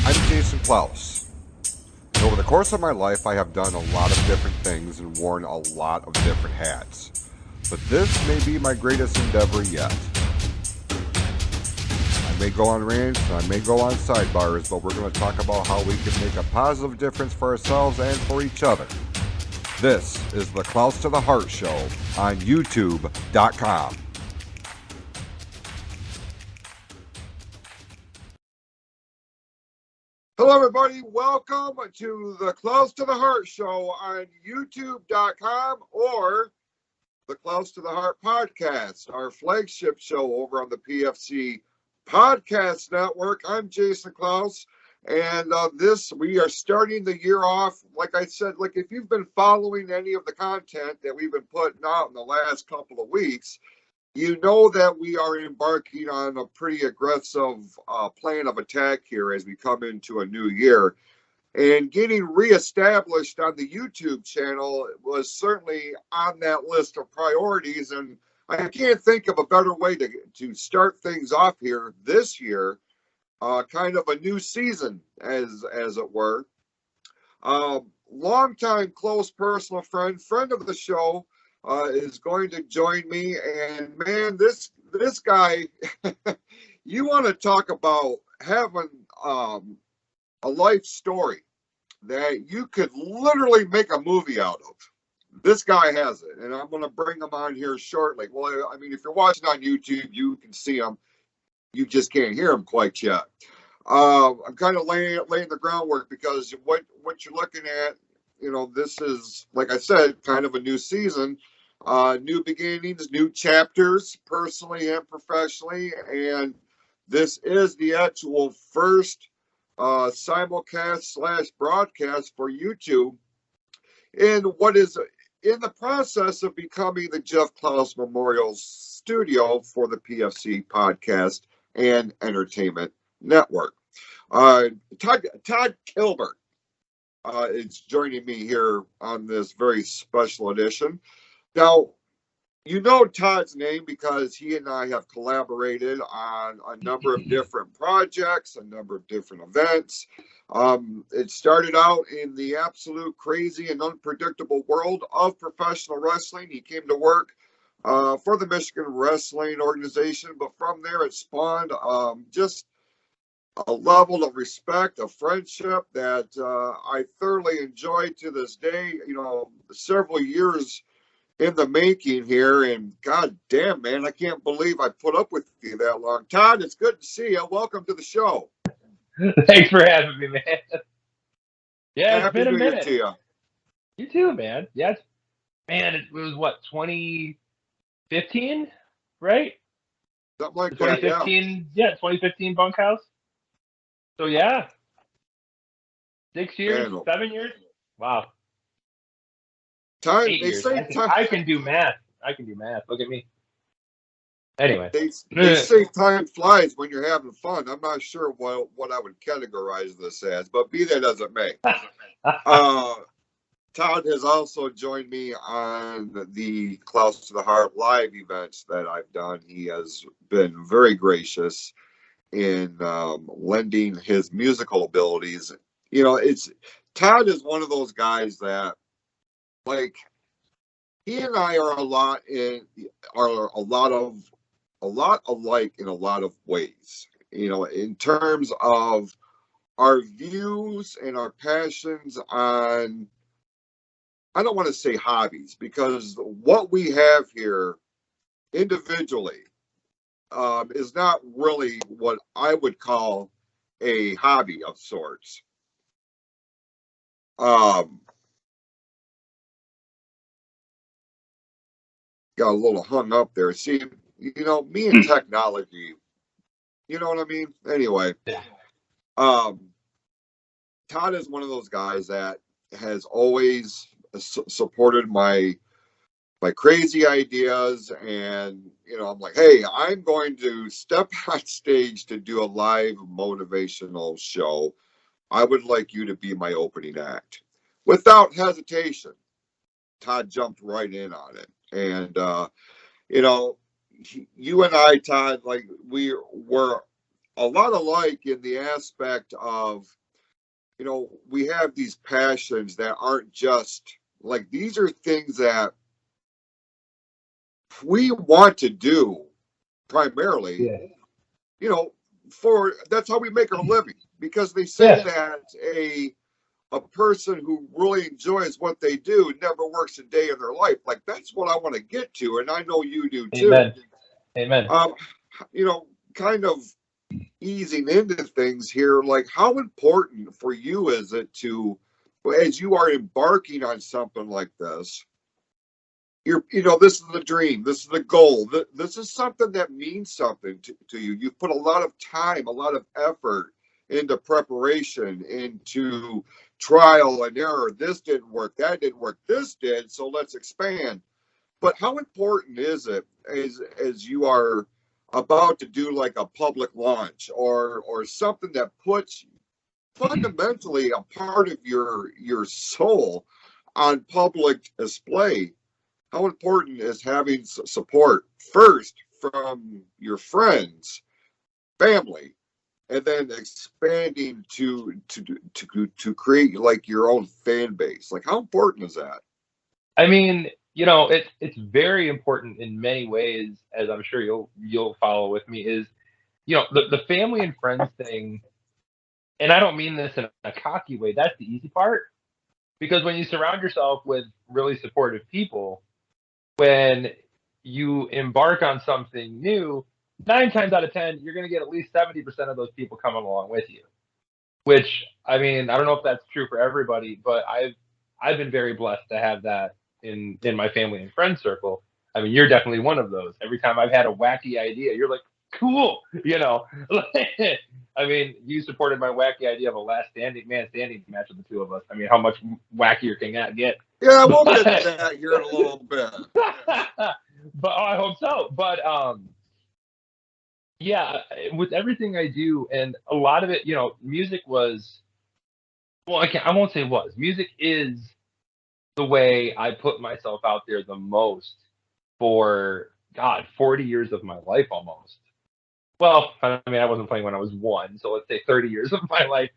I'm Jason Klaus. And over the course of my life, I have done a lot of different things and worn a lot of different hats. But this may be my greatest endeavor yet. I may go on rants and I may go on sidebars, but we're going to talk about how we can make a positive difference for ourselves and for each other. This is the Klaus to the Heart Show on YouTube.com. Hello, everybody. Welcome to the Klaus to the Heart Show on YouTube.com or the Klaus to the Heart podcast, our flagship show over on the PFC Podcast Network. I'm Jason Klaus, and we are starting the year off. Like I said, if you've been following any of the content that we've been putting out in the last couple of weeks, you know that we are embarking on a pretty aggressive plan of attack here as we come into a new year. And getting reestablished on the YouTube channel was certainly on that list of priorities. And I can't think of a better way to start things off here this year, kind of a new season, as it were. Longtime close personal friend of the show, is going to join me, and man, this guy, you want to talk about having a life story that you could literally make a movie out of. This guy has it, and I'm going to bring him on here shortly. Well, I mean, if you're watching on YouTube, you can see him. You just can't hear him quite yet. I'm kind of laying the groundwork because what you're looking at, this is, like I said, kind of a new season. New beginnings, new chapters, personally and professionally, and this is the actual first simulcast / broadcast for YouTube in what is in the process of becoming the Jeff Klaus Memorial Studio for the PFC Podcast and Entertainment Network. Todd Gilbert is joining me here on this very special edition. Now, you know Todd's name because he and I have collaborated on a number of different projects, a number of different events. It started out in the absolute crazy and unpredictable world of professional wrestling. He came to work for the Michigan Wrestling Organization, but from there it spawned just a level of respect, of friendship that I thoroughly enjoy to this day. Several years in the making here, and god damn, man, I can't believe I put up with you that long. Todd, it's good to see you. Welcome to the show. Thanks for having me, man. Yeah, Happy it's been a New Year minute. to you. You too, man. Yes, man. It was what, 2015, right? Something like The that, 2015, yeah, 2015 bunkhouse. So yeah, 6 years, Man, 7 years. Wow. time 8 they years. say time, I can do math. Look at me. Anyway, they say time flies when you're having fun. I'm not sure what I would categorize this as, but be that as it may. Todd has also joined me on the Klaus to the Heart live events that I've done. He has been very gracious in lending his musical abilities. Todd is one of those guys that, like, he and I are a lot alike in a lot of ways. In terms of our views and our passions on, I don't want to say hobbies, because what we have here individually is not really what I would call a hobby of sorts. Got a little hung up there. See, me and technology, you know what I mean? Anyway, Todd is one of those guys that has always supported my crazy ideas, and I'm like, hey, I'm going to step on stage to do a live motivational show. I would like you to be my opening act. Without hesitation, Todd jumped right in on it. And you and I, Todd, we were a lot alike in the aspect of, we have these passions that aren't just like, these are things that we want to do primarily, Yeah. For that's how we make our living, because they say Yeah. that a person who really enjoys what they do never works a day in their life. Like, that's what I want to get to, and I know you do too. Amen. Amen. Kind of easing into things here, like, how important for you is it to, as you are embarking on something like this, this is the dream, this is the goal, this is something that means something to you. You've put a lot of time, a lot of effort into preparation, into trial and error. This didn't work, that didn't work, this did, so let's expand. But how important is it as you are about to do like a public launch or something that puts fundamentally a part of your soul on public display? How important is having support first from your friends, family, and then expanding to create like your own fan base? Like, how important is that? I mean, it's very important in many ways, as I'm sure you'll follow with me, is the family and friends thing, and I don't mean this in a cocky way, that's the easy part. Because when you surround yourself with really supportive people, when you embark on something new, 9 times out of 10, you're going to get at least 70% of those people coming along with you. Which, I mean, I don't know if that's true for everybody, but I've been very blessed to have that in my family and friend circle. I mean, you're definitely one of those. Every time I've had a wacky idea, you're like, cool, I mean, you supported my wacky idea of a last standing match of the two of us. I mean, how much wackier can that get? Yeah, we'll get to that here in a little bit. But I hope so. But yeah, with everything I do, and a lot of it, music was. Well, I won't say was. Music is the way I put myself out there the most for, God, 40 years of my life almost. Well, I mean, I wasn't playing when I was 1, so let's say 30 years of my life.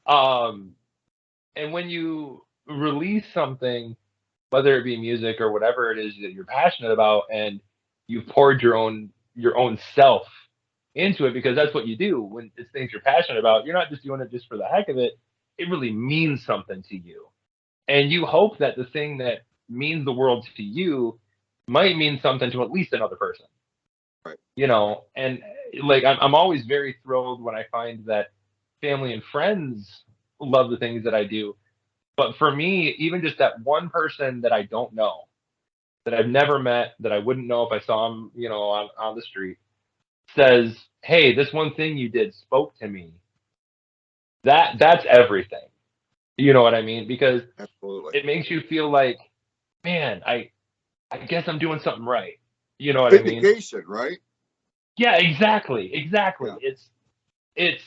Um, and when you release something, whether it be music or whatever it is that you're passionate about, and you've poured your own self into it, because that's what you do when it's things you're passionate about. You're not just doing it just for the heck of it. It really means something to you, and you hope that the thing that means the world to you might mean something to at least another person. Right. And like I'm always very thrilled when I find that family and friends love the things that I do. But for me, even just that one person that I don't know, that I've never met, that I wouldn't know if I saw him, on the street, says, "Hey, this one thing you did spoke to me." That's everything. You know what I mean? Because Absolutely. it makes you feel like, man, I guess I'm doing something right. You know what I mean? Vindication, right? Yeah, exactly. Exactly. Yeah. It's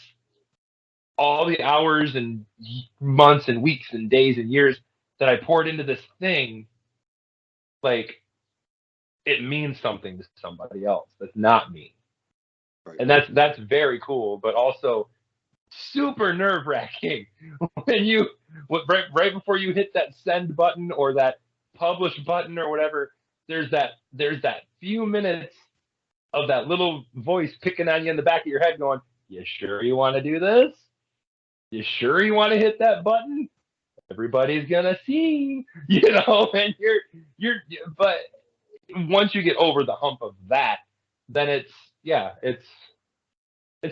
all the hours and months and weeks and days and years that I poured into this thing, like, it means something to somebody else that's not me. Right. And that's very cool, but also super nerve wracking when right before you hit that send button or that publish button or whatever, there's that few minutes of that little voice picking on you in the back of your head going, "You sure you want to do this? You sure you want to hit that button? Everybody's gonna see," and but once you get over the hump of that, then it's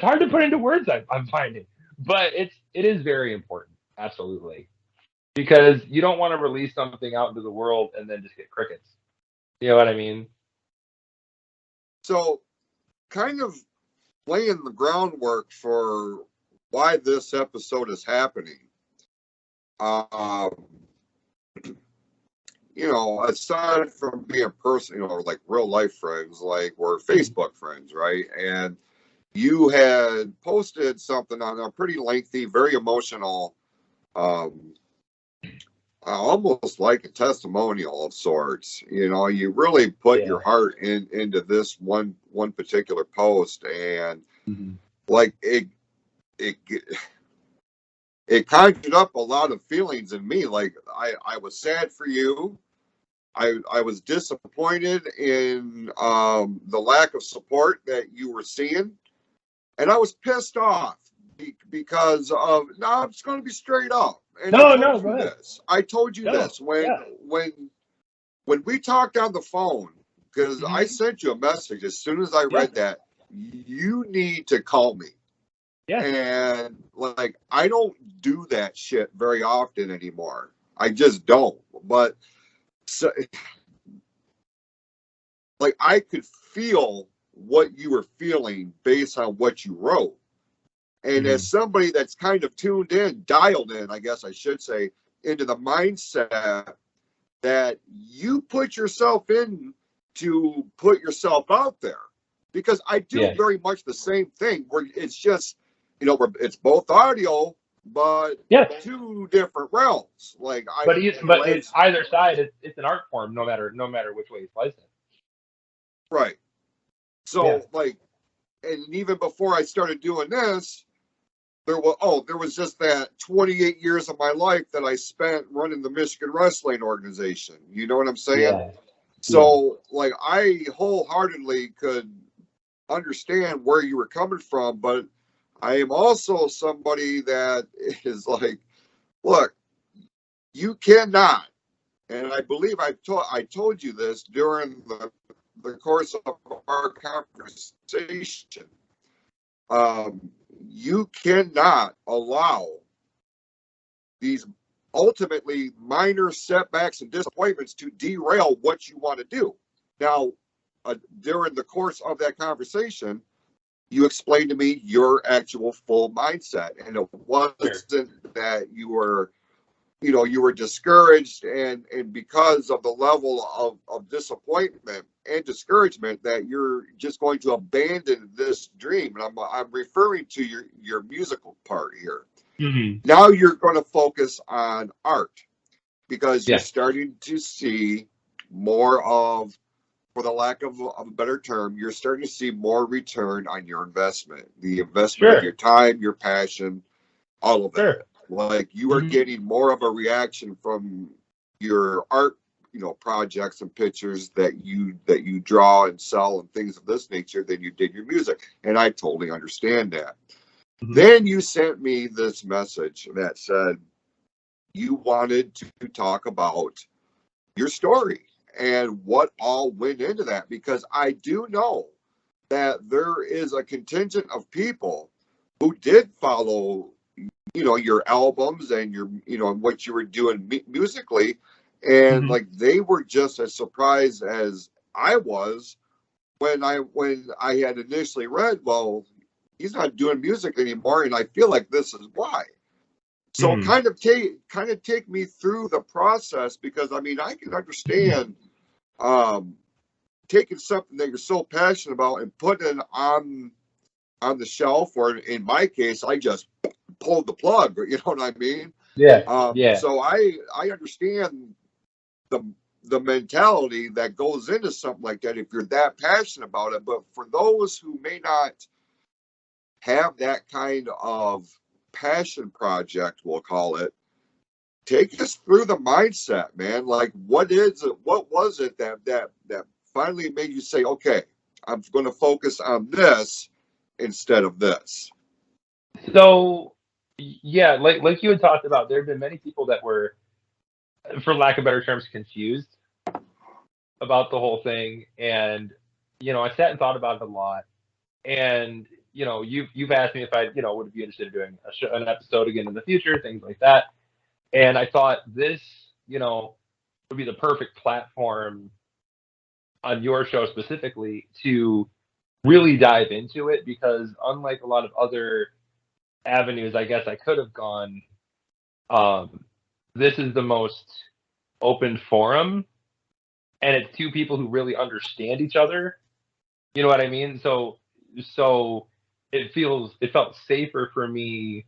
hard to put into words. I'm finding, but it is very important, absolutely, because you don't want to release something out into the world and then just get crickets. You know what I mean? So, kind of laying the groundwork for why this episode is happening. Aside from being a person, like real life friends, like we're Facebook friends, right? And you had posted something on a pretty lengthy, very emotional, almost like a testimonial of sorts. You really put Yeah. your heart into this one particular post, and Mm-hmm. like it it conjured up a lot of feelings in me. Like I was sad for you. I was disappointed in the lack of support that you were seeing, and I was pissed off because of. Now I'm just going to be straight up, and I No, told no, go you ahead. this. I told you No, this yeah. when we talked on the phone, because I Mhm. sent you a message as soon as I Yeah, read that. You need to call me. yeah. And like, I don't do that shit very often anymore. I just don't. But so, like, I could feel what you were feeling based on what you wrote. And Mhm. as somebody that's kind of tuned in, dialed in, I guess I should say, into the mindset that you put yourself in to put yourself out there. Because I do Yeah, very much the same thing where it's just, it's both audio, but yeah. two different realms. Like But it's either side. It's an art form, no matter which way you slice it. right. Yeah. So like, and even before I started doing this, there was just that 28 years of my life that I spent running the Michigan Wrestling Organization. You know what I'm saying? Yeah. Yeah. So like, I wholeheartedly could understand where you were coming from, but I am also somebody that is like, look, you cannot, and I believe I told you this during the course of our conversation. Um, you cannot allow these ultimately minor setbacks and disappointments to derail what you want to do. Now, during the course of that conversation, you explained to me your actual full mindset, and it Sure. wasn't that you were discouraged, and because of the level of disappointment and discouragement that you're just going to abandon this dream. And I'm referring to your musical part here. Mhm. Now you're going to focus on art because you're Yeah. starting to see more of, for the lack of a better term, you're starting to see more return on your investment, the investment of Sure. your time, your passion, all of that. Sure. Like, you are Mhm. getting more of a reaction from your art, projects and pictures that you draw and sell and things of this nature than you did your music. And I totally understand that. Mhm. Then you sent me this message that said you wanted to talk about your story and what all went into that, because I do know that there is a contingent of people who did follow your albums and what you were doing musically, and Mhm. like, they were just as surprised as I was when I had initially read, well, he's not doing music anymore, and I feel like this is why. So Mhm. kind of take me through the process, because I mean, I can understand um taking something that you're so passionate about and putting it on the shelf, or in my case, I just pulled the plug. You know what I mean? Yeah. Yeah. So I understand the the mentality that goes into something like that if you're that passionate about it. But for those who may not have that kind of passion project, we'll call it, take us through the mindset, man. Like, what is it? What was it that finally made you say, okay, I'm going to focus on this instead of this? So yeah, like you had talked about, there have been many people that were, for lack of better terms, confused about the whole thing, and I sat and thought about it a lot. And you've asked me if I would be interested in doing an episode again in the future, things like that. And I thought this would be the perfect platform on your show specifically to really dive into it, because unlike a lot of other avenues I guess I could have gone, um, this is the most open forum, and it's two people who really understand each other. You know what I mean? So it felt safer for me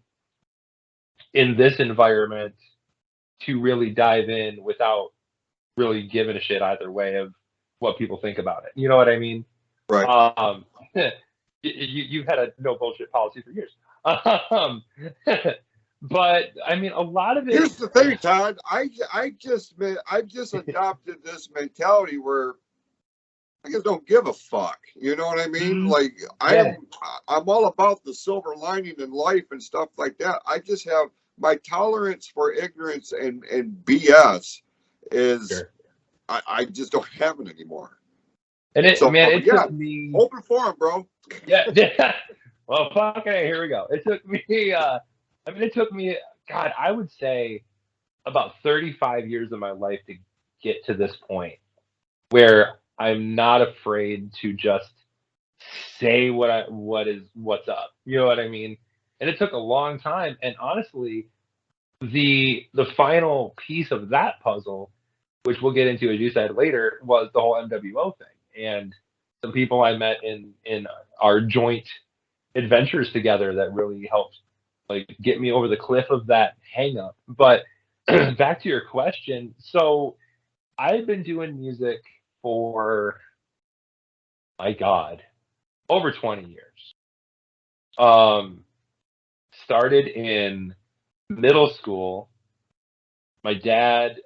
in this environment to really dive in without really giving a shit either way of what people think about it. You know what I mean? Right. Um, you've had a no bullshit policy for years. Um, but I mean, a lot of it. Here's the thing, Todd. I just adopted this mentality where I just don't give a fuck. You know what I mean? Like Yeah. I'm all about the silver lining in life and stuff like that. I just have my tolerance for ignorance and BS is Sure. I just don't have it anymore. And it, So man, it yeah, took me. open forum, bro. Yeah. Yeah. Well, fuck it. Here we go. It took me. I mean, it took me. God, I would say about 35 years of my life to get to this point where I'm not afraid to just say what's up. You know what I mean? And it took a long time. And honestly, the final piece of that puzzle, which we'll get into as you said later, was the whole MWO thing and some people I met in our joint adventures together that really helped like get me over the cliff of that hang up. But back to your question, so I've been doing music for my God, over 20 years. Um, started in middle school. My dad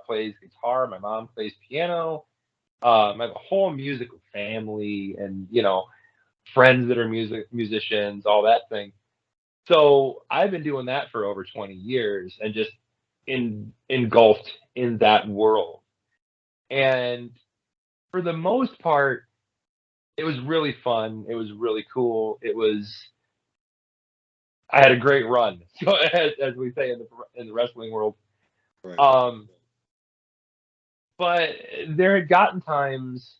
plays guitar. My mom plays piano. I have a whole musical family, and friends that are musicians, all that thing. So I've been doing that for over 20 years, and just engulfed in that world. And for the most part, it was really fun. It was really cool. I had a great run, so as we say in the wrestling world. Right. But there had gotten times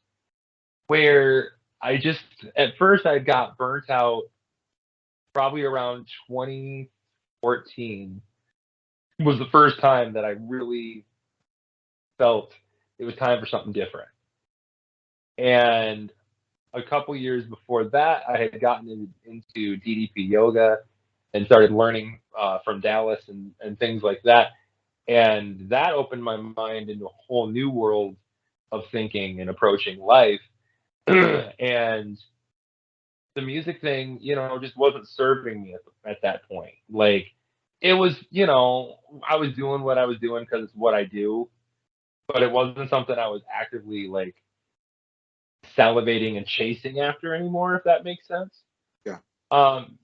where I just at first I got burnt out probably around 2014 was the first time that I really felt it was time for something different. And a couple years before that, I had gotten into DDP yoga and started learning from Dallas and things like that. And that opened my mind into a whole new world of thinking and approaching life. And the music thing, just wasn't serving me at that point. Like it was, I was doing what I was doing because it's what I do, but it wasn't something I was actively like salivating and chasing after anymore, if that makes sense. Yeah.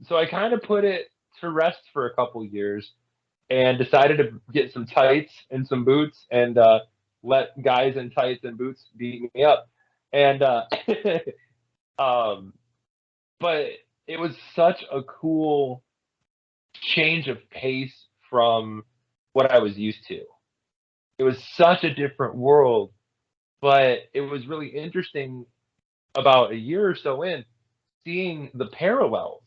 So I kind of put it to rest for a couple years and decided to get some tights and some boots and let guys in tights and boots beat me up. And um, but it was such a cool change of pace from what I was used to. It was such a different world, but it was really interesting about a year or so in seeing the parallels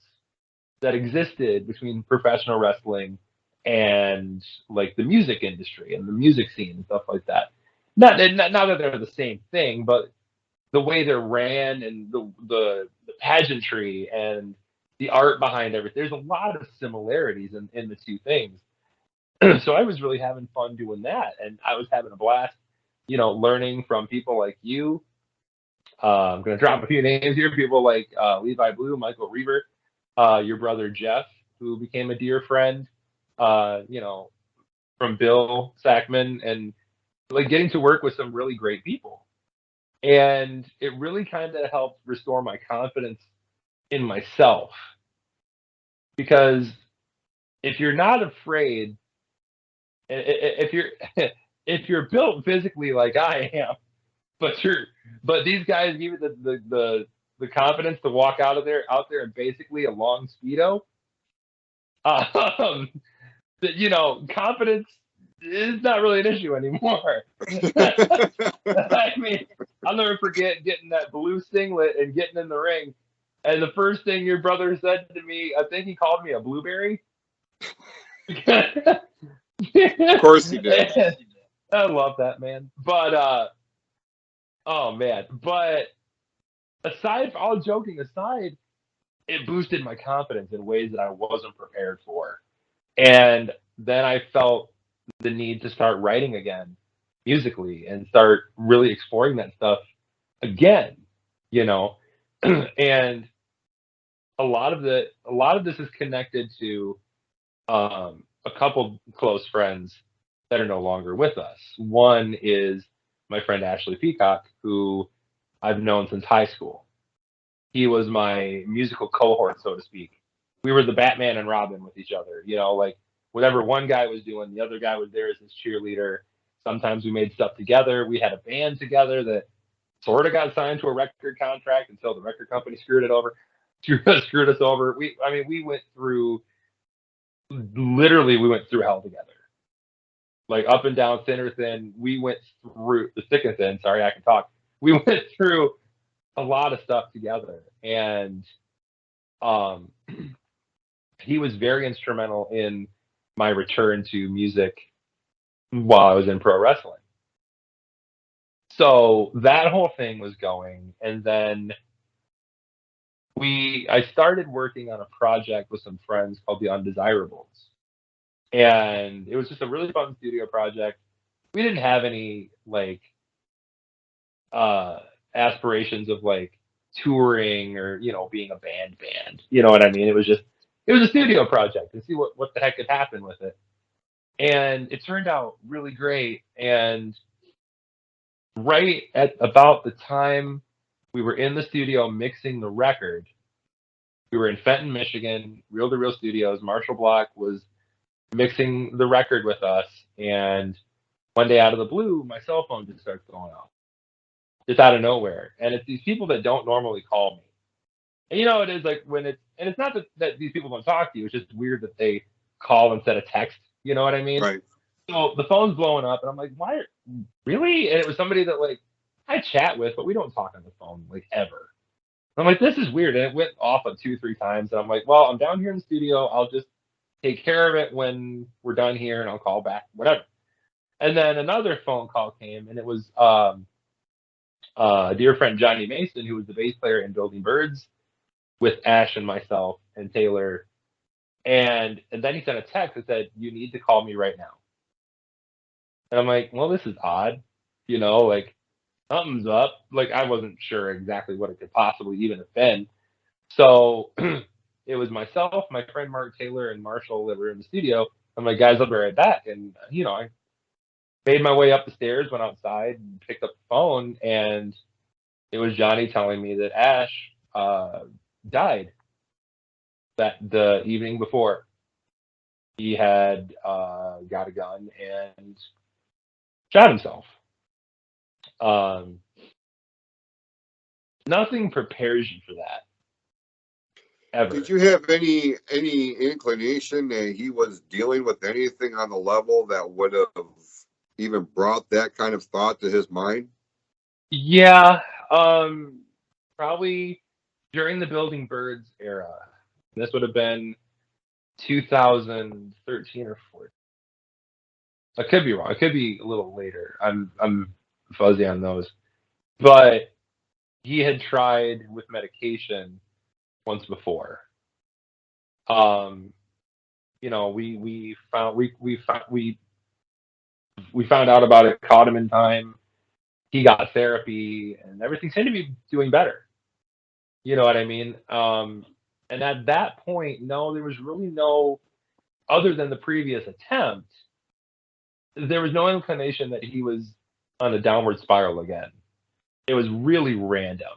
that existed between professional wrestling and like the music industry and the music scene and stuff like that. Not that they're the same thing, but the way they're ran and the pageantry and the art behind everything. There's a lot of similarities in the two things. So I was really having fun doing that, and I was having a blast, learning from people like you. I'm going to drop a few names here. People like Levi Blue, Michael Reaver, your brother Jeff, who became a dear friend, from Bill Sackman, and like getting to work with some really great people. And it really kind of helped restore my confidence in myself. Because if you're not afraid, if you're if you're built physically like I am, but these guys give you the confidence to walk out there in basically a long speedo. Um, confidence is not really an issue anymore. I mean, I'll never forget getting that blue singlet and getting in the ring. And the first thing your brother said to me, I think he called me a blueberry. Of course he did. I love that, man. But oh man. But all joking aside, it boosted my confidence in ways that I wasn't prepared for. And then I felt the need to start writing again musically and start really exploring that stuff again, you know. And a lot of this is connected to a couple close friends that are no longer with us. One is my friend Ashley Peacock, who I've known since high school. He was my musical cohort, so to speak. We were the Batman and Robin with each other, like whatever one guy was doing, the other guy was there as his cheerleader. Sometimes we made stuff together. We had a band together that sort of got signed to a record contract until the record company screwed us over. We went through, literally, we went through hell together. Like up and down, thin or thin. We went through the thick and thin. Sorry, I can talk. We went through a lot of stuff together, and he was very instrumental in my return to music while I was in pro wrestling. So that whole thing was going, and then I started working on a project with some friends called the Undesirables, and it was just a really fun studio project. We didn't have any like aspirations of like touring or being a band. You know what I mean? It was a studio project to see what the heck could happen with it, and it turned out really great. And right at about the time we were in the studio mixing the record, we were in Fenton, Michigan, Reel to Reel Studios. Marshall Block was mixing the record with us, and one day out of the blue, my cell phone just starts going off, just out of nowhere. And it's these people that don't normally call me. And it is like and it's not that these people don't talk to you, it's just weird that they call instead of text. You know what I mean? Right. So the phone's blowing up, and I'm like, why? Really? And it was somebody that like I chat with, but we don't talk on the phone like ever. I'm like, this is weird. And it went off 2-3 times. And I'm like, well, I'm down here in the studio. I'll just take care of it when we're done here, and I'll call back, whatever. And then another phone call came, and it was a dear friend, Johnny Mason, who was the bass player in Building Birds with Ash and myself and Taylor. And then he sent a text that said, you need to call me right now. And I'm like, well, this is odd. Like something's up. Like I wasn't sure exactly what it could possibly even have been. So it was myself, my friend Mark Taylor, and Marshall that were in the studio. I'm like, guys, I'll be right back. And, I made my way up the stairs, went outside, and picked up the phone, and it was Johnny telling me that Ash died the evening before. He had got a gun and shot himself. Nothing prepares you for that. Ever. Did you have any inclination that he was dealing with anything on the level that would have even brought that kind of thought to his mind? Yeah, probably during the Building Birds era. This would have been 2013 or 14. I could be wrong. It could be a little later. I'm fuzzy on those. But he had tried with medication once before. We found out about it, caught him in time. He got therapy, and everything seemed to be doing better. You know what I mean? And at that point, no, there was really no, other than the previous attempt, there was no inclination that he was on a downward spiral again. It was really random.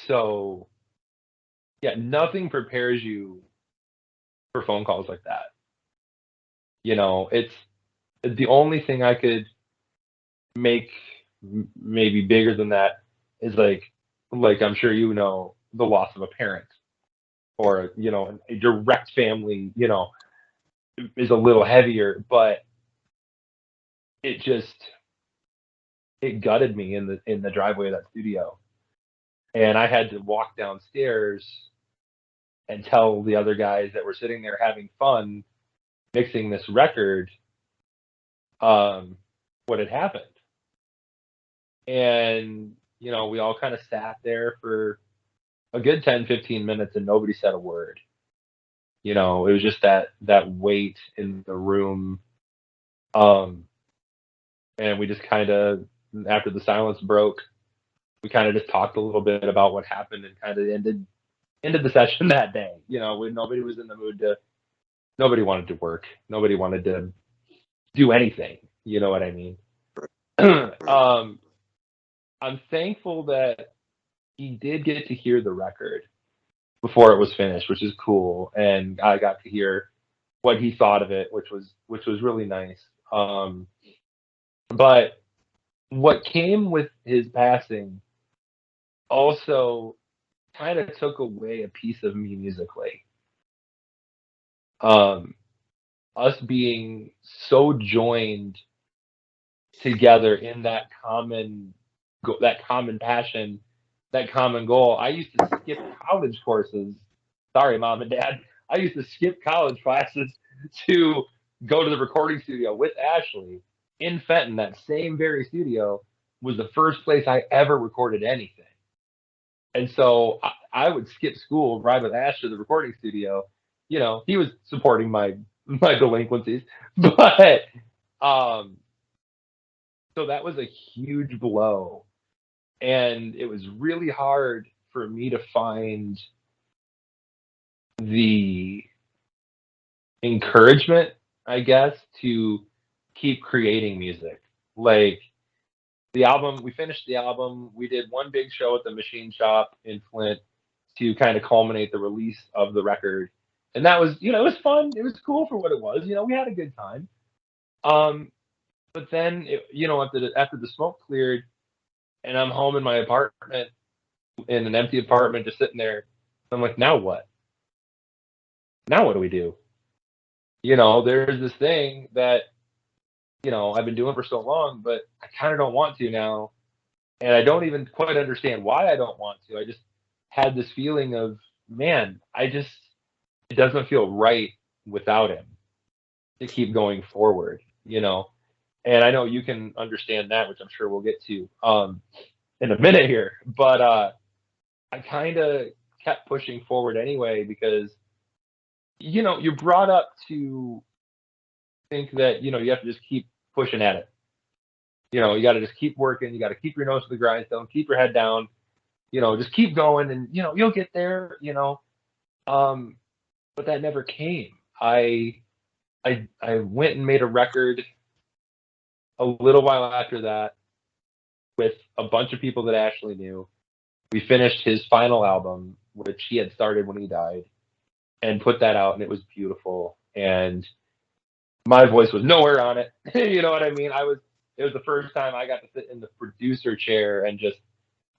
So yeah, nothing prepares you for phone calls like that. It's the only thing I could make maybe bigger than that is like I'm sure the loss of a parent, or a direct family, is a little heavier, but it gutted me in the driveway of that studio, and I had to walk downstairs and tell the other guys that were sitting there having fun mixing this record what had happened. And we all kind of sat there for a good 10-15 minutes, and nobody said a word. It was just that weight in the room. And we just kind of, after the silence broke, we kind of just talked a little bit about what happened and kind of ended the session that day. When nobody was in the mood nobody wanted to work. Nobody wanted to do anything. You know what I mean? I'm thankful that he did get to hear the record before it was finished, which is cool. And I got to hear what he thought of it, which was really nice. But what came with his passing also kind of took away a piece of me musically. Us being so joined together in that common passion, that common goal. I used to skip college courses. Sorry, mom and dad. I used to skip college classes to go to the recording studio with Ashley in Fenton. That same very studio was the first place I ever recorded anything. And so I would skip school, ride with Ash to the recording studio. He was supporting my delinquencies, but so that was a huge blow, and it was really hard for me to find the encouragement, I guess, to keep creating music. Like the album, we finished the album. We did one big show at the Machine Shop in Flint to kind of culminate the release of the record. And that was, it was fun. It was cool for what it was. We had a good time. But then, after the smoke cleared and I'm home in my apartment, in an empty apartment, just sitting there, I'm like, now what? Now what do we do? There's this thing that, I've been doing for so long, but I kind of don't want to now. And I don't even quite understand why I don't want to. I just had this feeling of, man, it doesn't feel right without him to keep going forward, And I know you can understand that, which I'm sure we'll get to in a minute here. But I kind of kept pushing forward anyway because, you're brought up to think that, you have to just keep pushing at it. You got to just keep working. You got to keep your nose to the grindstone, keep your head down, just keep going and, you'll get there, but that never came. I went and made a record a little while after that with a bunch of people that Ashley knew. We finished his final album, which he had started when he died, and put that out, and it was beautiful. And my voice was nowhere on it. You know what I mean? It was the first time I got to sit in the producer chair and just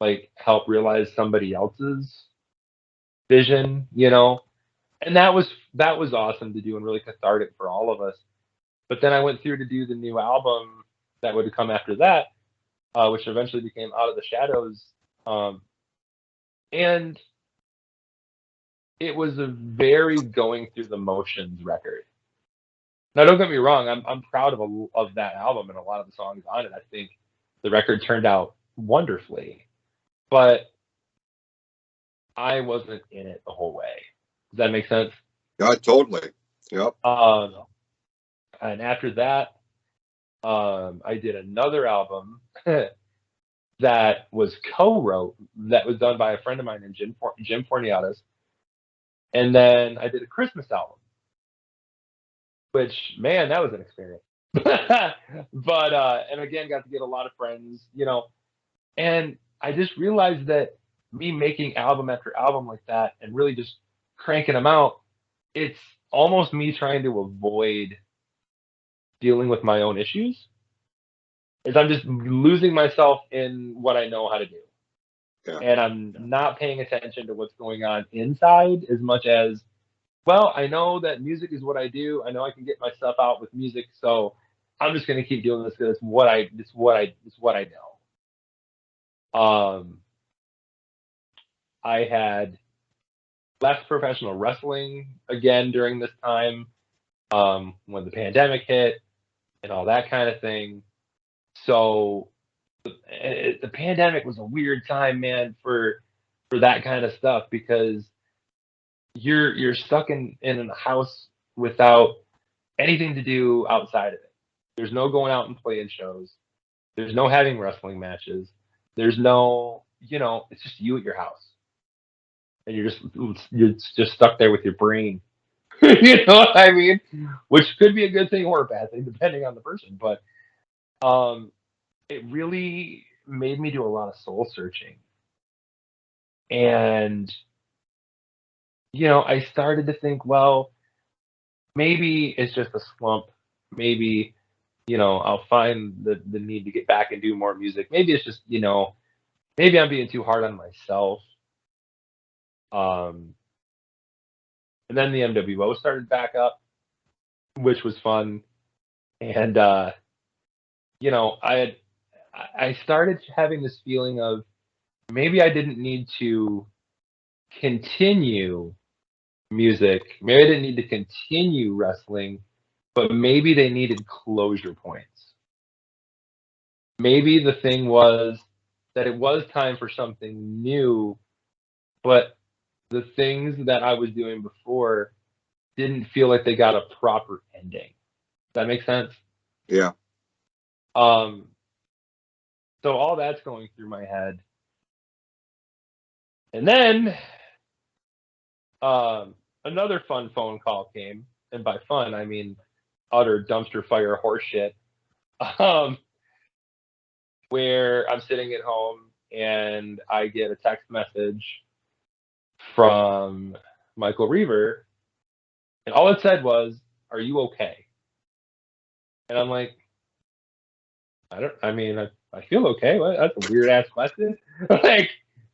like help realize somebody else's vision, And that was awesome to do and really cathartic for all of us. But then I went through to do the new album that would come after that, which eventually became Out of the Shadows. And it was a very going through the motions record. Now, don't get me wrong. I'm proud of that album and a lot of the songs on it. I think the record turned out wonderfully, but I wasn't in it the whole way. Does that make sense? Yeah, totally. Yep. And after that, I did another album that was co-wrote, that was done by a friend of mine named Jim Forniatis. And then I did a Christmas album, which, man, that was an experience. But and again, got to get a lot of friends, and I just realized that me making album after album like that and really just cranking them out, it's almost me trying to avoid dealing with my own issues. Is I'm just losing myself in what I know how to do. Yeah. And I'm not paying attention to what's going on inside as much as, well, I know that music is what I do. I know I can get my stuff out with music, so I'm just going to keep doing this because it's what I know. I had left professional wrestling again during this time, when the pandemic hit and all that kind of thing. So the pandemic was a weird time, man, for that kind of stuff, because you're stuck in a house without anything to do outside of it. There's no going out and playing shows. There's no having wrestling matches. There's no, it's just you at your house, and you're just stuck there with your brain. You know what I mean? Which could be a good thing or a bad thing, depending on the person. But it really made me do a lot of soul searching. And, I started to think, well, maybe it's just a slump. Maybe, I'll find the need to get back and do more music. Maybe it's just, maybe I'm being too hard on myself. Um, and then the MWO started back up, which was fun. And, I started having this feeling of maybe I didn't need to continue music. Maybe I didn't need to continue wrestling, but maybe they needed closure points. Maybe the thing was that it was time for something new, but the things that I was doing before didn't feel like they got a proper ending. Does that make sense? Yeah. So all that's going through my head. And then another fun phone call came, and by fun I mean utter dumpster fire horseshit. Where I'm sitting at home and I get a text message from Michael Reaver, and all it said was, "Are you okay?" And I'm like, I feel okay. What? That's a weird ass question. Like,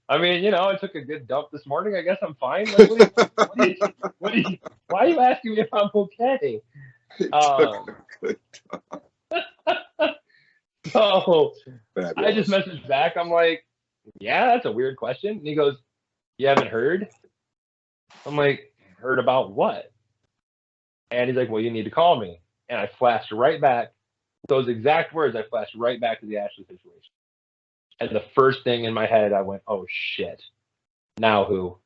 I took a good dump this morning. I guess I'm fine. Like, why are you asking me if I'm okay? So I just messaged back. I'm like, yeah, that's a weird question. And he goes, you haven't heard? I'm like, heard about what? And he's like, well, you need to call me. And I flashed right back. Those exact words, I flashed right back to the Ashley situation. And the first thing in my head, I went, oh, shit. Now who?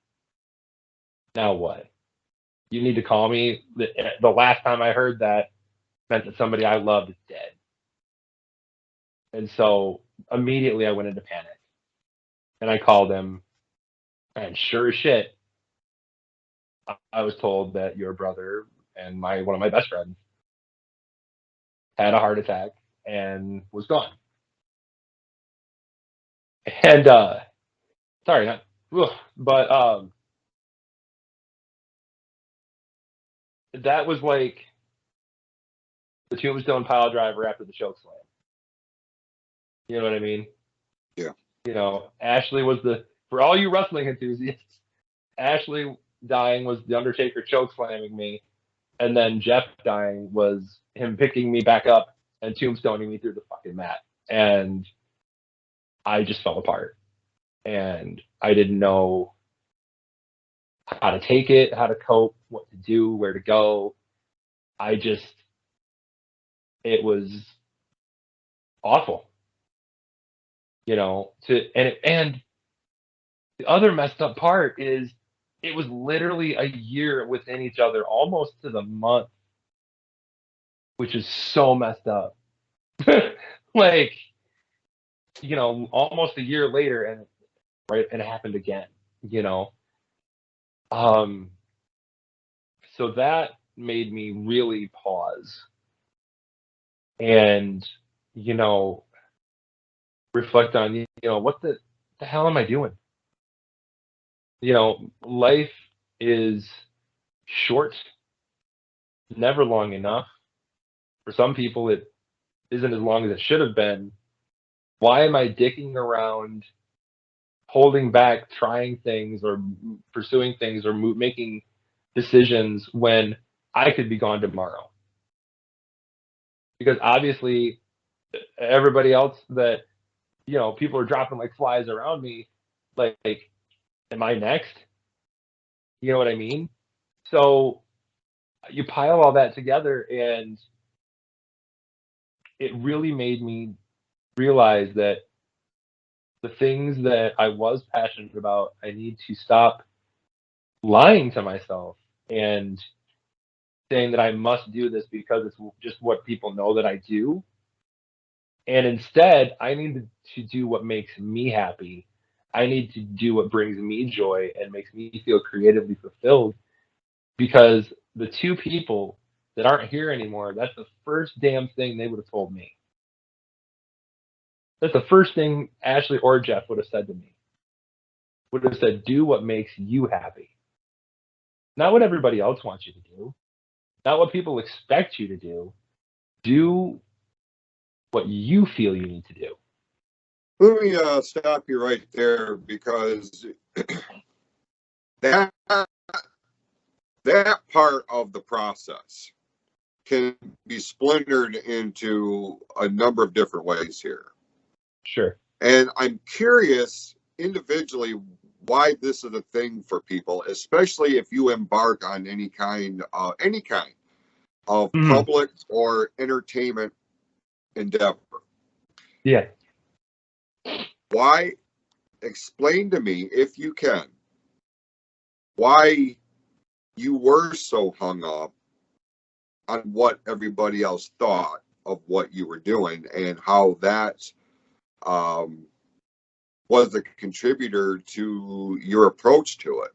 Now what? You need to call me. The last time I heard that meant that somebody I loved is dead. And so immediately I went into panic. And I called him. And sure as shit, I was told that your brother and one of my best friends had a heart attack and was gone. And sorry, not, but that was like the Tombstone pile driver after the choke slam. You know what I mean? Yeah. Ashley was for all you wrestling enthusiasts, Ashley dying was the Undertaker choke slamming me, and then Jeff dying was him picking me back up and tombstoning me through the fucking mat. And I just fell apart. And I didn't know how to take it, how to cope, what to do, where to go. It was awful. And the other messed up part is it was literally a year within each other, almost to the month, which is so messed up. Like, almost a year later, and it happened again. So that made me really pause and reflect on what the hell am I doing? Life is short, never long enough. For some people, it isn't as long as it should have been. Why am I dicking around, holding back, trying things or pursuing things or making decisions when I could be gone tomorrow? Because obviously everybody else that, people are dropping like flies around me, like am I next? You know what I mean? So you pile all that together, and it really made me realize that the things that I was passionate about, I need to stop lying to myself and saying that I must do this because it's just what people know that I do. And instead, I need to do what makes me happy. I need to do what brings me joy and makes me feel creatively fulfilled, because the two people that aren't here anymore, that's the first damn thing they would have told me. That's the first thing Ashley or Jeff would have said to me. Would have said, do what makes you happy. Not what everybody else wants you to do. Not what people expect you to do. Do what you feel you need to do. Let me stop you right there, because that part of the process can be splintered into a number of different ways here. Sure. And I'm curious individually why this is a thing for people, especially if you embark on any kind of public or entertainment endeavor. Yeah. Why? Explain to me, if you can, why you were so hung up on what everybody else thought of what you were doing, and how that was a contributor to your approach to it.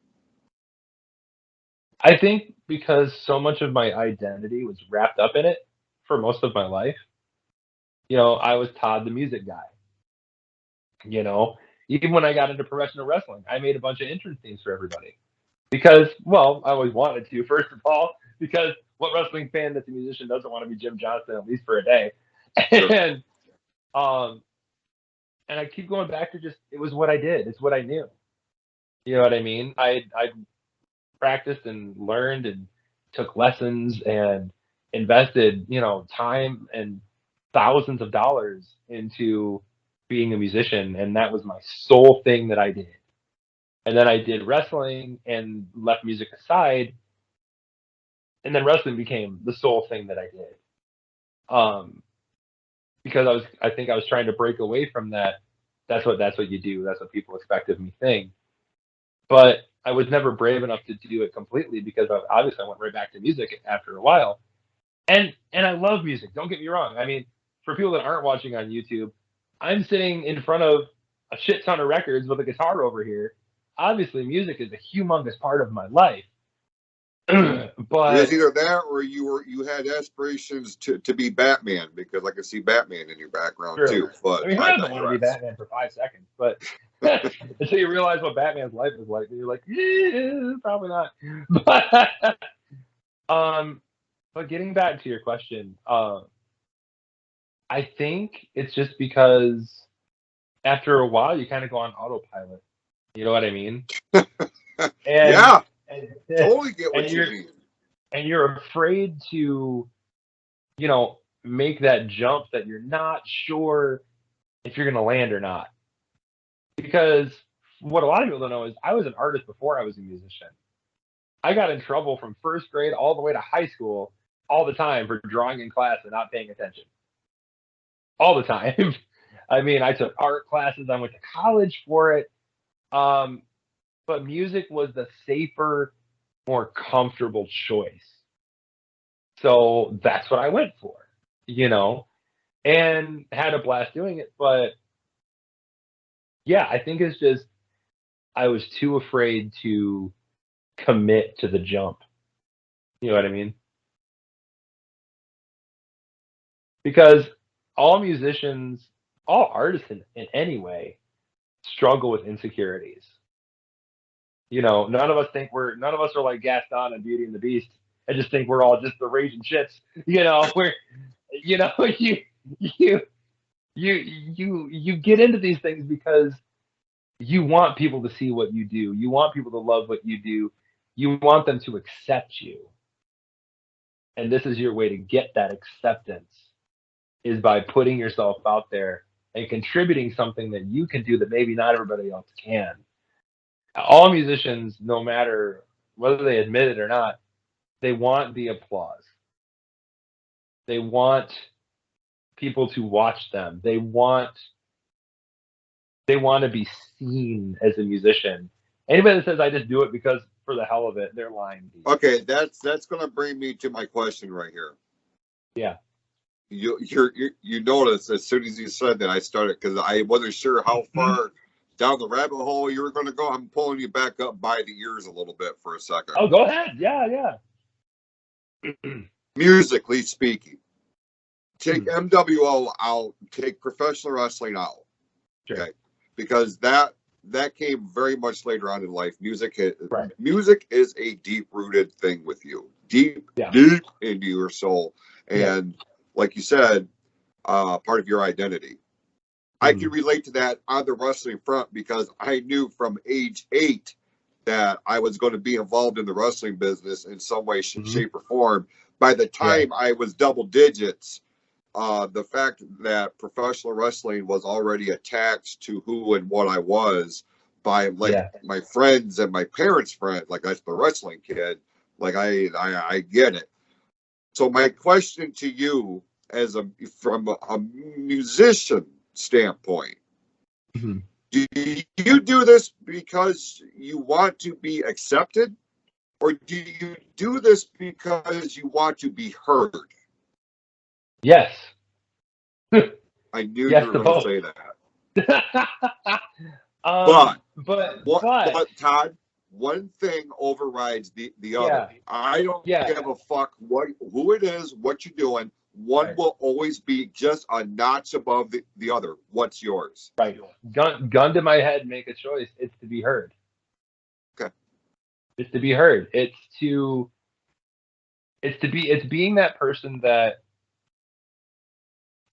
I think because so much of my identity was wrapped up in it for most of my life. I was Todd the music guy. Even when I got into professional wrestling, I made a bunch of entrance themes for everybody. Because, well, I always wanted to, first of all, because what wrestling fan that's a musician doesn't want to be Jim Johnston, at least for a day? Sure. And I keep going back to just, it was what I did. It's what I knew. You know what I mean? I practiced and learned and took lessons and invested, time and thousands of dollars into being a musician. And that was my sole thing that I did. And then I did wrestling and left music aside. And then wrestling became the sole thing that I did. Because I think I was trying to break away from that. That's what you do. That's what people expect of me thing. But I was never brave enough to do it completely, because obviously I went right back to music after a while. And I love music. Don't get me wrong. I mean, for people that aren't watching on YouTube, I'm sitting in front of a shit ton of records with a guitar over here. Obviously, music is a humongous part of my life. But it was either that, or you had aspirations to be Batman, because I could see Batman in your background too. But I mean, who doesn't want to be Batman for 5 seconds? But until you realize what Batman's life is like, you're like, probably not. But getting back to your question, I think it's just because after a while you kind of go on autopilot. You know what I mean? Yeah, totally get what you mean. And you're afraid to, make that jump that you're not sure if you're going to land or not. Because what a lot of people don't know is I was an artist before I was a musician. I got in trouble from first grade all the way to high school all the time for drawing in class and not paying attention. All the time. I mean, I took art classes. I went to college for it. But music was the safer, more comfortable choice. So that's what I went for, and had a blast doing it. But yeah, I think it's just I was too afraid to commit to the jump. You know what I mean? Because all musicians, all artists in any way, struggle with insecurities. None of us are like Gaston and Beauty and the Beast. I just think we're all just the raging shits. We're, you get into these things because you want people to see what you do. You want people to love what you do. You want them to accept you. And this is your way to get that acceptance, is by putting yourself out there and contributing something that you can do that maybe not everybody else can. All musicians, no matter whether they admit it or not, they want the applause. They want people to watch them. They want to be seen as a musician. Anybody that says I just do it because for the hell of it, they're lying to you. Okay, that's going to bring me to my question right here. Yeah. You notice as soon as you said that, I started, because I wasn't sure how far down the rabbit hole you were going to go, I'm pulling you back up by the ears a little bit for a second. Oh, go ahead. Yeah. Musically speaking, take MWO out, take professional wrestling out. Sure. Okay. Because that came very much later on in life. Music is a deep-rooted thing with you. Deep into your soul. And like you said, part of your identity. I can relate to that on the wrestling front because I knew from age 8 that I was going to be involved in the wrestling business in some way, shape, or form. By the time I was double digits, the fact that professional wrestling was already attached to who and what I was by my friends and my parents' friends, like that's the wrestling kid. Like I get it. So my question to you, from a musician standpoint, do you do this because you want to be accepted, or do you do this because you want to be heard? Yes. I knew you were going to say that. But Todd, one thing overrides the other. I don't give a fuck who it is, what you're doing. One will always be just a notch above the other. What's yours? Right. Gun to my head, make a choice. It's to be heard. Okay. It's to be heard. It's being that person that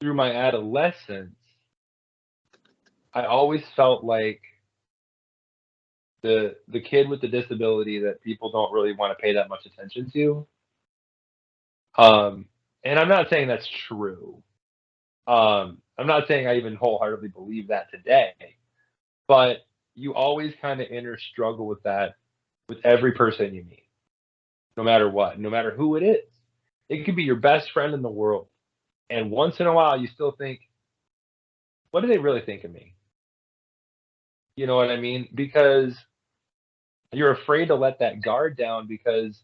through my adolescence, I always felt like the kid with the disability that people don't really want to pay that much attention to. And I'm not saying that's true. I'm not saying I even wholeheartedly believe that today, but you always kind of inner struggle with that with every person you meet, no matter what, no matter who it is. It could be your best friend in the world. And once in a while, you still think, what do they really think of me? You know what I mean? Because you're afraid to let that guard down because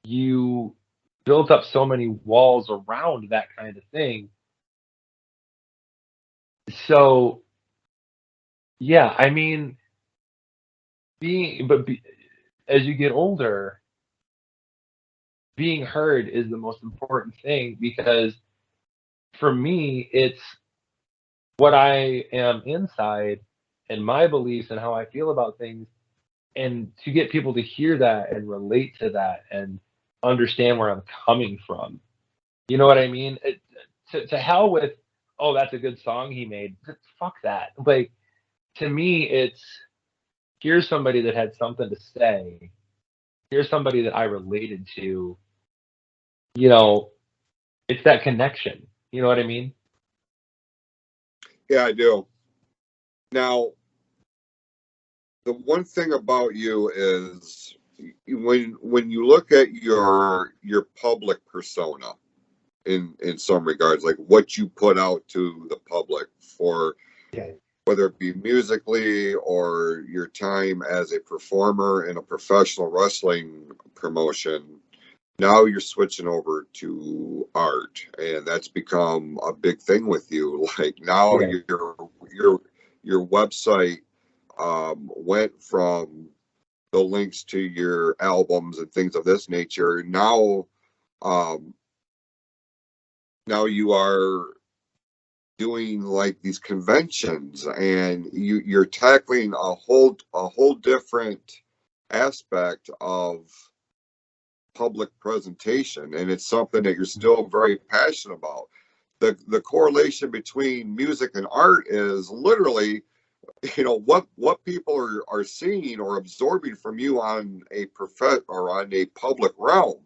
you built up so many walls around that kind of thing. So, yeah, I mean, as you get older, being heard is the most important thing because for me, it's what I am inside and my beliefs and how I feel about things. And to get people to hear that and relate to that and understand where I'm coming from. You know what I mean? To hell with, oh, that's a good song he made. Fuck that. Like, to me, it's here's somebody that had something to say. Here's somebody that I related to. You know, it's that connection. You know what I mean? Yeah, I do. Now, the one thing about you is when you look at your public persona in some regards, like what you put out to the public for whether it be musically or your time as a performer in a professional wrestling promotion, now you're switching over to art, and that's become a big thing with you. Like now your website went from the links to your albums and things of this nature. Now you are doing like these conventions, and you're tackling a whole different aspect of public presentation, and it's something that you're still very passionate about. The correlation between music and art is literally, what people are seeing or absorbing from you on a on a public realm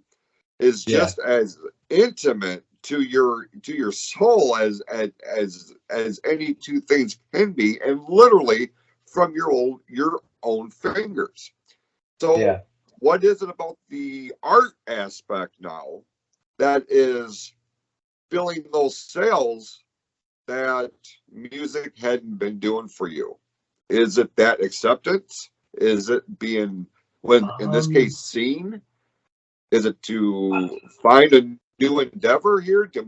is just as intimate to your soul as any two things can be, and literally from your own fingers. So what is it about the art aspect now that is filling those sales that music hadn't been doing for you? Is it that acceptance? Is it being, when in this case, seen? Is it to find a new endeavor here to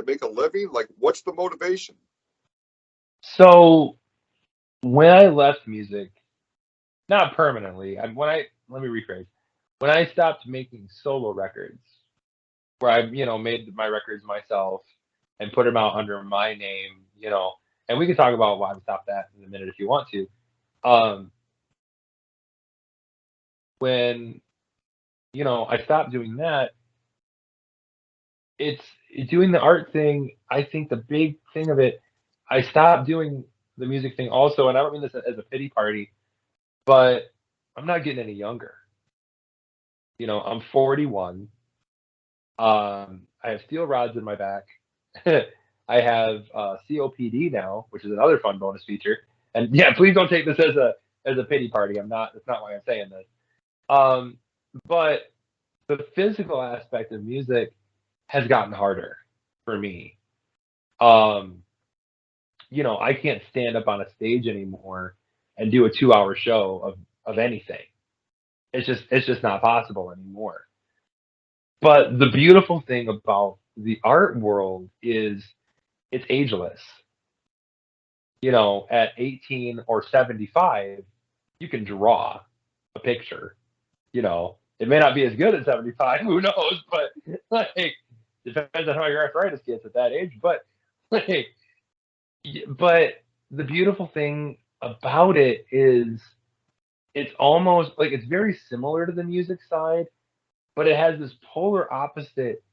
make a living? Like, what's the motivation? So when I left music, not permanently. Let me rephrase. When I stopped making solo records, where I made my records myself and put them out under my name, and we can talk about why I stopped that in a minute if you want to. Um, when I stopped doing that, it's doing the art thing. I think the big thing of it, I stopped doing the music thing also, and I don't mean this as a pity party, but I'm not getting any younger. I'm 41. I have steel rods in my back. I have COPD now, which is another fun bonus feature. And yeah, please don't take this as a pity party. I'm not. That's not why I'm saying this. Um, but the physical aspect of music has gotten harder for me. Um, I can't stand up on a stage anymore and do a 2-hour show of anything. It's just not possible anymore. But the beautiful thing about the art world is it's ageless. At 18 or 75, you can draw a picture. It may not be as good at 75, who knows, but like depends on how your arthritis gets at that age. But like, but the beautiful thing about it is it's almost like it's very similar to the music side, but it has this polar opposite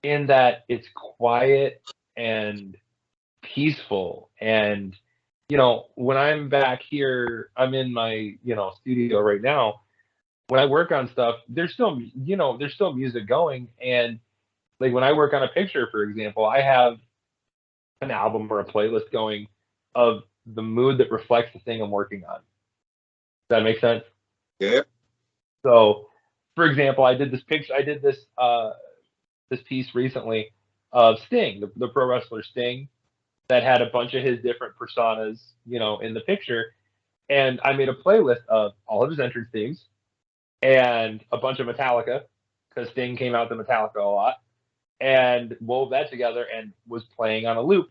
in that it's quiet and peaceful. And when I'm back here, I'm in my studio right now. When I work on stuff, there's still music going. And like when I work on a picture, for example, I have an album or a playlist going of the mood that reflects the thing I'm working on. Does that make sense? Yeah. So, for example, I did this piece recently of Sting, the pro wrestler Sting, that had a bunch of his different personas, in the picture. And I made a playlist of all of his entrance themes and a bunch of Metallica, because Sting came out to Metallica a lot, and wove that together and was playing on a loop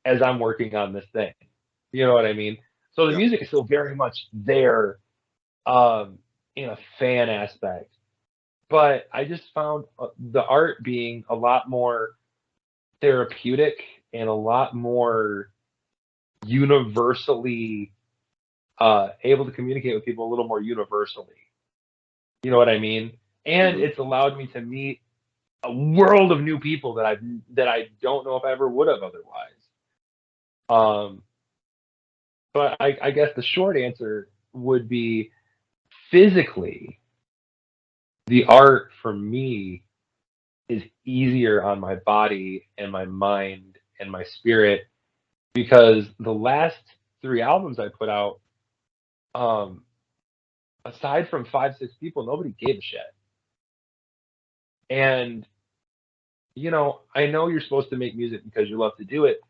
as I'm working on this thing. You know what I mean? So the Yeah. music is still very much there, um, in a fan aspect. But I just found the art being a lot more therapeutic and a lot more universally able to communicate with people a little more universally. You know what I mean? And Mhm. it's allowed me to meet a world of new people that I don't know if I ever would have otherwise. Um, but I guess the short answer would be physically, the art for me is easier on my body and my mind and my spirit because the last 3 albums I put out, um, aside from 5, 6 people, nobody gave a shit. And I know you're supposed to make music because you love to do it,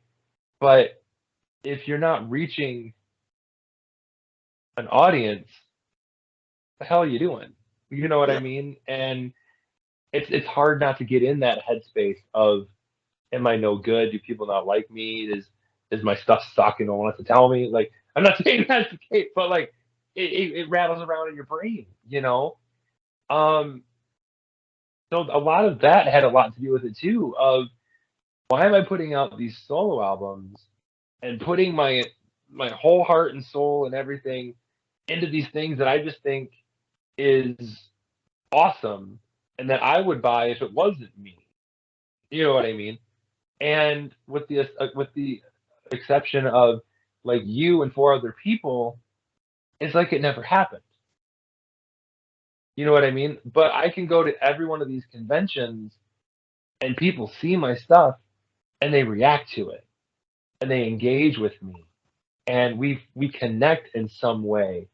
but if you're not reaching an audience, the hell are you doing? You know what I Yeah. mean? And it's hard not to get in that headspace of, am I no good? Do people not like me? Is my stuff suck and no one wants to tell me? Like, I'm not saying that's the case, but like it rattles around in your brain. Um, so a lot of that had a lot to do with it too. Of why am I putting out these solo albums and putting my whole heart and soul and everything into these things that I just think is awesome and that I would buy if it wasn't me. You know what I mean? And with the exception of like you and 4 other people, it's like it never happened. You know what I mean? But I can go to every one of these conventions and people see my stuff and they react to it and they engage with me and we connect in some way.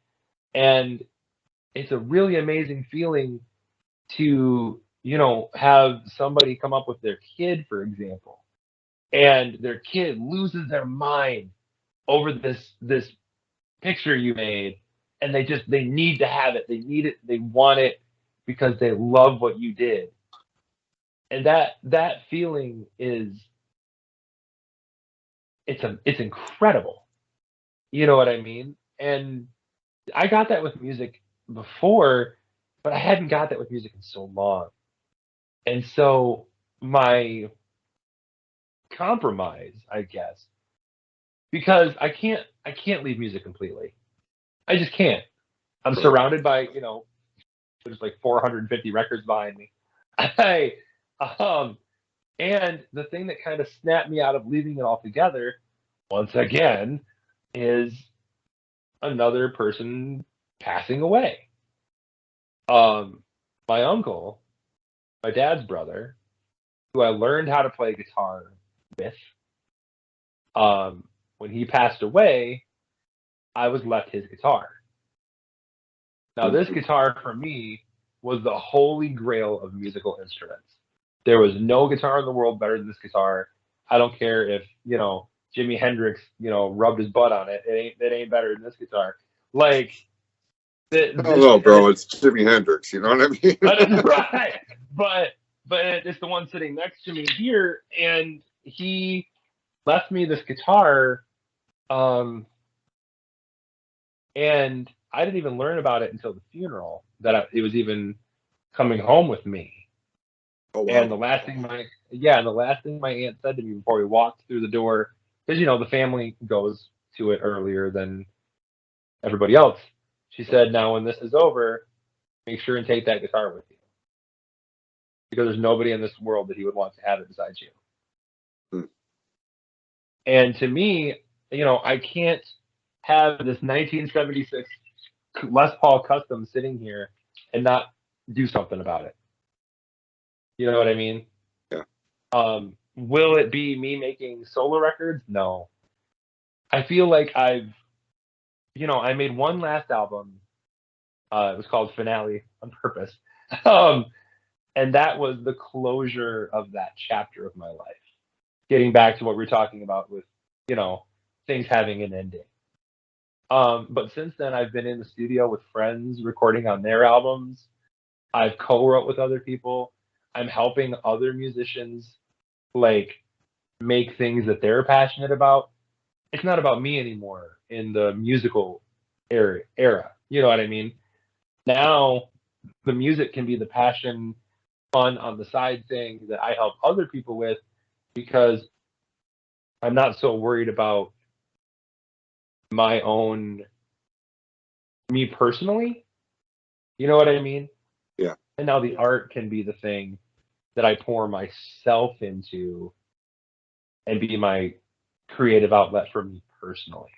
And it's a really amazing feeling to, have somebody come up with their kid, for example, and their kid loses their mind over this picture you made, and they need to have it, they need it, they want it because they love what you did. And that feeling is it's incredible. You know what I mean? And I got that with music before, but I hadn't got that with music in so long. And so my compromise, I guess, because I can't leave music completely. I just can't. I'm Right. surrounded by, there's like 450 records behind me. I um and the thing that kind of snapped me out of leaving it all together, once again, is another person passing away. Um my uncle, my dad's brother, who I learned how to play guitar with, um, when he passed away, I was left his guitar. Now, this Mhm. guitar for me was the holy grail of musical instruments. There was no guitar in the world better than this guitar. I don't care if, Jimi Hendrix, rubbed his butt on it. It ain't better than this guitar. Like I don't this, know, and bro. It's Jimi Hendrix. You know what I mean? it's right. But it's the one sitting next to me here, and he left me this guitar, um, and I didn't even learn about it until the funeral it was even coming home with me. Oh And wow. the last thing my aunt said to me before we walked through the door, because the family goes to it earlier than everybody else. She said, "Now, when this is over, make sure and take that guitar with you, because there's nobody in this world that he would want to have it besides you." Hmm. And to me, I can't have this 1976 Les Paul Custom sitting here and not do something about it. You know what I mean? Yeah. Will it be me making solo records? No. I feel like I made one last album. It was called Finale on purpose. Um, and that was the closure of that chapter of my life. Getting back to what we were talking about with, you know, things having an ending. But since then, I've been in the studio with friends recording on their albums. I've co-wrote with other people. I'm helping other musicians like make things that they're passionate about. It's not about me anymore in the musical era. You know what I mean? Now the music can be the passion, fun on the side thing that I help other people with, because I'm not so worried about my own me personally. You know what I mean? Yeah. And now the art can be the thing that I pour myself into and be my creative outlet for me personally.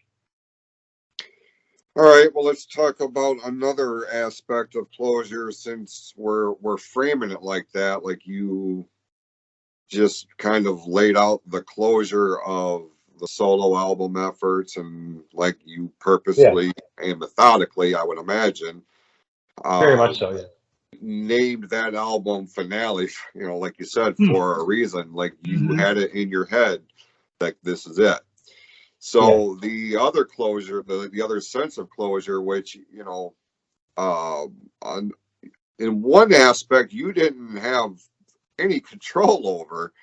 All right. Well, let's talk about another aspect of closure, since we're framing it like that. Like you just kind of laid out the closure of the solo album efforts, and like you Yeah, purposely and methodically, I would imagine, very much um, so. Yeah. named that album Finale, like you said, Hmm. for a reason. Like you Mm-hmm. had it in your head, like this is it. Yeah. So the other closure, the other sense of closure, which, on, in one aspect you didn't have any control over,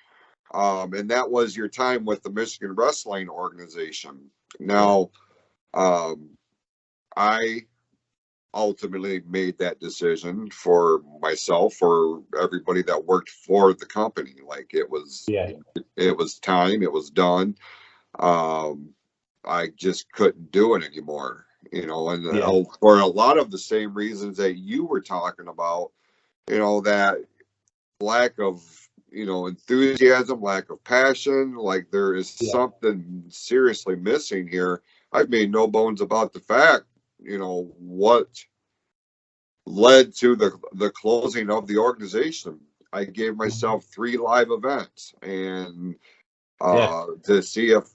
and that was your time with the Michigan Wrestling Organization. Yeah. Now, um, I ultimately made that decision for myself, for everybody that worked for the company. Like Yeah. it was time, it was done. Um, I just couldn't do it anymore, and Yeah. for a lot of the same reasons that you were talking about, that lack of, enthusiasm, lack of passion, like there is Yeah. something seriously missing here. I've made no bones about the fact, what led to the closing of the organization. I gave Mhm. myself 3 live events, and Yeah. to see if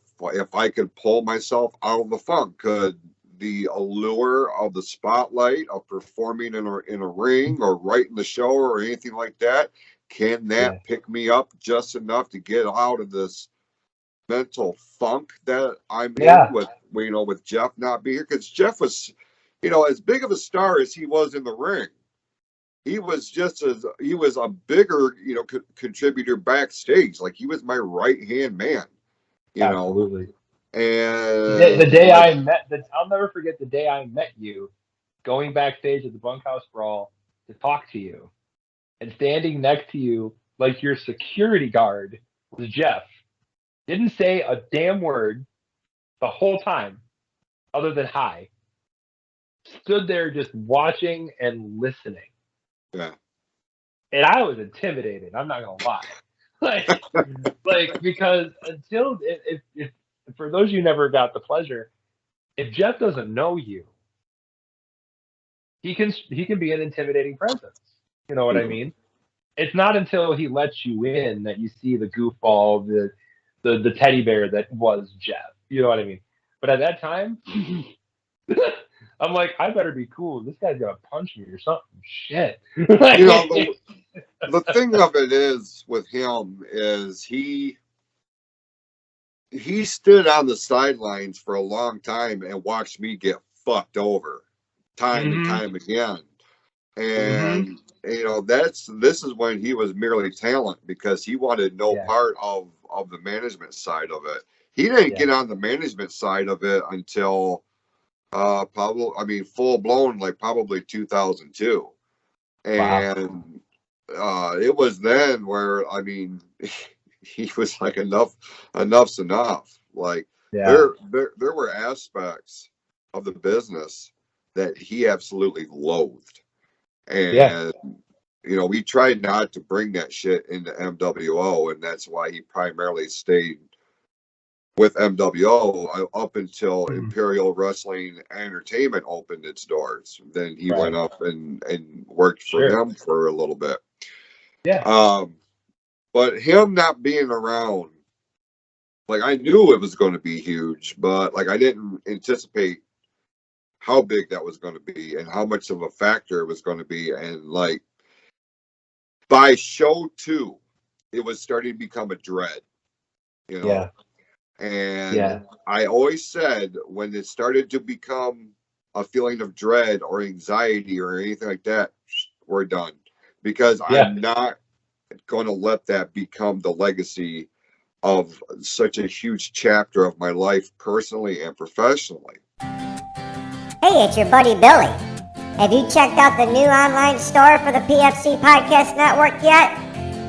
I could pull myself out of the funk. Could the allure of the spotlight, of performing in a ring or writing the show or anything like that, can Yeah. that pick me up just enough to get out of this mental funk that I'm in Yeah. with Jeff not being here? Because Jeff was, as big of a star as he was in the ring, he was a bigger, contributor backstage. Like he was my right hand man, you know. Absolutely. And The day like, I'll never forget the day I met you, going backstage at the Bunkhouse Brawl to talk to you, and standing next to you like your security guard was Jeff. Didn't say a damn word the whole time, other than hi. Stood there just watching and listening, yeah, and I was intimidated. I'm not gonna lie, like because until if for those of you who never got the pleasure, if Jeff doesn't know you, he can be an intimidating presence. You know what I mhm, mean? It's not until he lets you in that you see the goofball, the teddy bear that was Jeff. You know what I mean? But at that time, I'm like, I better be cool. This guy's gonna punch me or something. Shit. you know, the thing of it is with him is he stood on the sidelines for a long time and watched me get fucked over time and Mm-hmm. time again. Mm-hmm. And this is when he was merely talent, because he wanted no Yeah. part of the management side of it. He didn't Yeah. get on the management side of it until probably, I mean, full blown, like probably 2002. Wow. And it was then where, I mean, he was like, enough's enough. Like Yeah. there were aspects of the business that he absolutely loathed. Yeah. And we tried not to bring that shit into MWO, and that's why he primarily stayed with MWO up until Mm. Imperial Wrestling Entertainment opened its doors. Then he Right. went up and worked for Sure. them for a little bit. Yeah. Um, but him not being around, like, I knew it was going to be huge, but like I didn't anticipate how big that was going to be and how much of a factor it was going to be. And like by show 2, it was starting to become a dread, you know. Yeah. And Yeah. I always said when it started to become a feeling of dread or anxiety or anything like that, we're done. Because Yeah. I'm not going to let that become the legacy of such a huge chapter of my life, personally and professionally. Hey, it's your buddy Billy. Have you checked out the new online store for the PFC Podcast Network yet?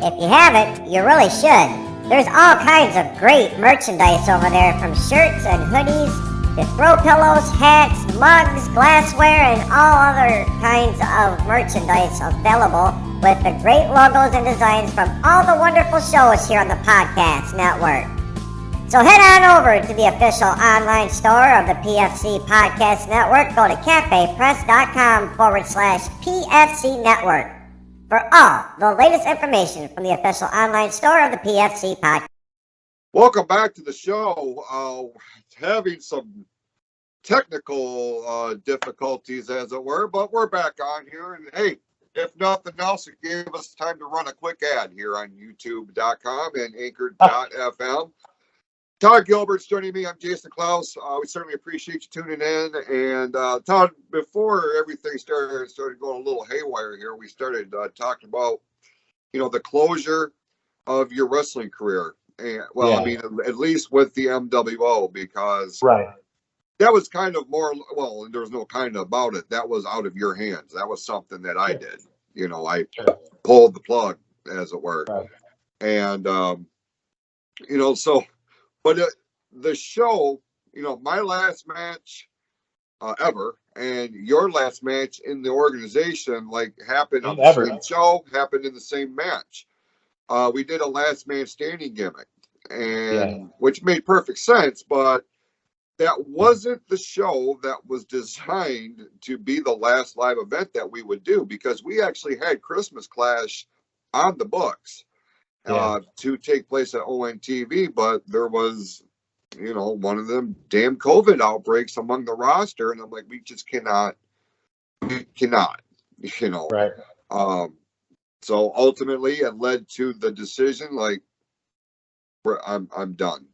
If you haven't, you really should. There's all kinds of great merchandise over there, from shirts and hoodies to throw pillows, hats, mugs, glassware, and all other kinds of merchandise available with the great logos and designs from all the wonderful shows here on the Podcast Network. So head on over to the official online store of the PFC Podcast Network. Go to cafepress.com/PFC Network for all the latest information from the official online store of the PFC Podcast. Welcome back to the show. Having some technical difficulties, as it were, but we're back on here. And hey, if nothing else, it gave us time to run a quick ad here on youtube.com and anchor.fm. Todd Gilbert's joining me. I'm Jason Klaus. We certainly appreciate you tuning in. And Todd, before everything started going a little haywire here, we started talking about, the closure of your wrestling career. And well, Yeah. I mean, at least with the MWO, because Right. that was kind of more, well, there was no kind of about it. That was out of your hands. That was something that I did. I Sure. pulled the plug, as it were. Right. And, so, but the show, my last match ever and your last match in the organization, like, happened on the Ever. same show, happened in the same match. We did a last man standing gimmick, and which made perfect sense, but that wasn't the show that was designed to be the last live event that we would do, because we actually had Christmas Clash on the books to take place at ONTV, but there was, one of them damn COVID outbreaks among the roster, and I'm like, we cannot, Right. So ultimately it led to the decision, like, I'm done.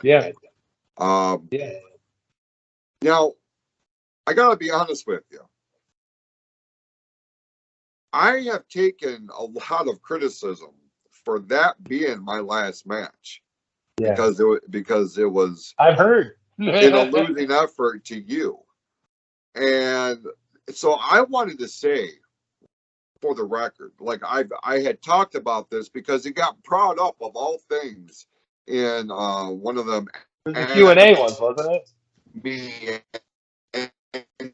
Yeah. Yeah. Now, I gotta be honest with you. I have taken a lot of criticism for that being my last match. Yeah. because it was I've heard. in a losing effort to you. And so I wanted to say, for the record, like I had talked about this because it got brought up of all things in one of them. It was the Q&A ones, wasn't it? Me and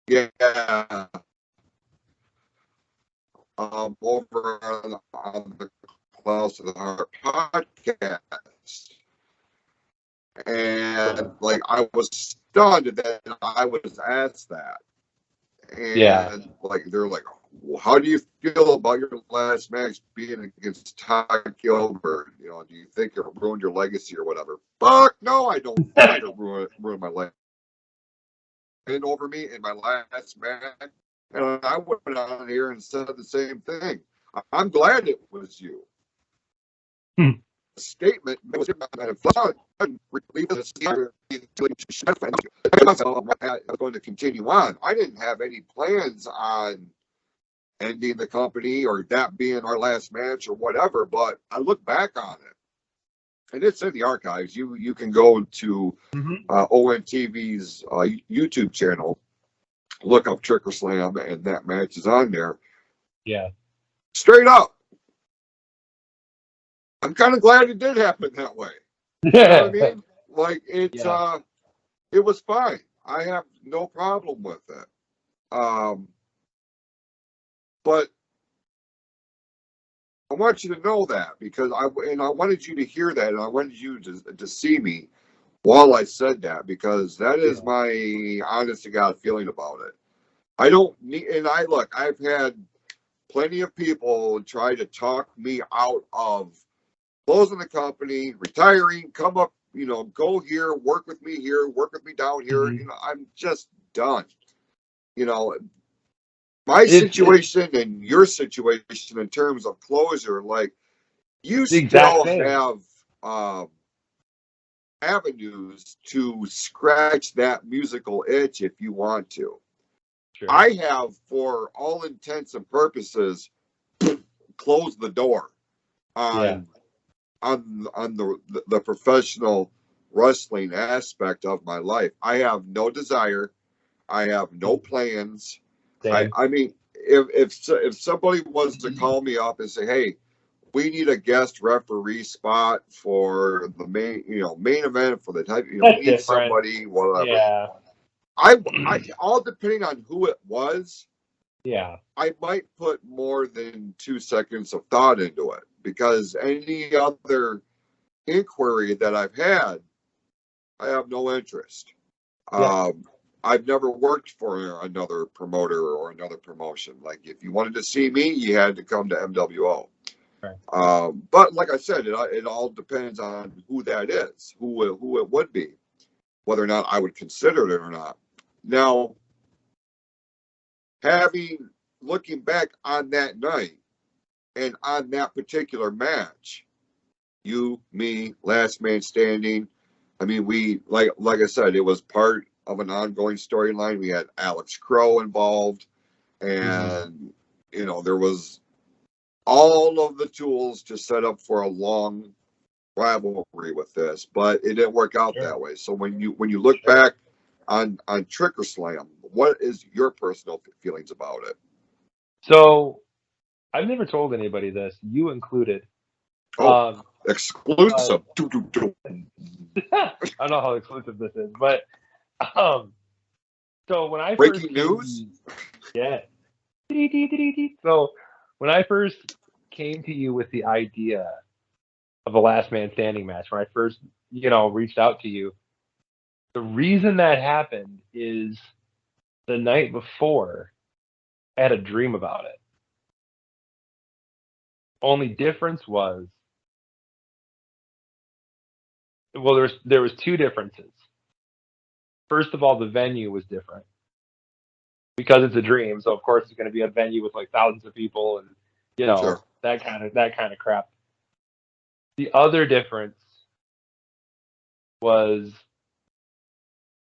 yeah, over on the Close to the Heart podcast. And like I was stunned that I was asked that. Yeah. And like they're like, well, how do you feel about your last match being against Todd Gilbert? You know, do you think it ruined your legacy or whatever? Fuck no, I don't think it ruined my legacy. Over me in my last match, and I went on here and said the same thing. I'm glad it was you. Statement was going to continue on. I didn't have any plans on ending the company or that being our last match or whatever, but I look back on it and it's in the archives. You can go to ONTV's YouTube channel, look up Tricker Slam, and that match is on there. Yeah. Straight up, I'm kind of glad it did happen that way. You know what I mean? Like it was fine. I have no problem with it. But I want you to know that because I wanted you to hear that, and I wanted you to see me while I said that, because that is my honest to God feeling about it. I don't need, and I've had plenty of people try to talk me out of closing the company, retiring, come up, you know, go here, work with me here, work with me down here. You know, I'm just done. You know, my situation and your situation in terms of closure, like you still have avenues to scratch that musical itch if you want to. Sure. I have, for all intents and purposes, closed the door on the professional wrestling aspect of my life. I have no desire. I have no plans. I mean, if somebody was to call me up and say, "Hey, we need a guest referee spot for the main event for the type, we need somebody, whatever." Yeah. I all depending on who it was. Yeah. I might put more than 2 seconds of thought into it, because any other inquiry that I've had, I have no interest. Yeah. I've never worked for another promoter or another promotion. Like, if you wanted to see me, you had to come to MWO. Right. But like I said, it all depends on who that is, who it would be, whether or not I would consider it or not. Now, looking back on that night and on that particular match, you, me, last man standing. I mean, we like I said, it was part of an ongoing storyline. We had Alex Crow involved, and there was all of the tools to set up for a long rivalry with this, but it didn't work out that way. So when you look back on Tricker Slam, what is your personal feelings about it? So I've never told anybody this, you included. Exclusive. I don't know how exclusive this is, but so when I breaking news, So when I first came to you with the idea of a last man standing match, when I first reached out to you, the reason that happened is the night before I had a dream about it. Only difference was, well, there was two differences. First of all, the venue was different because it's a dream. So of course it's going to be a venue with like thousands of people and that kind of crap. The other difference was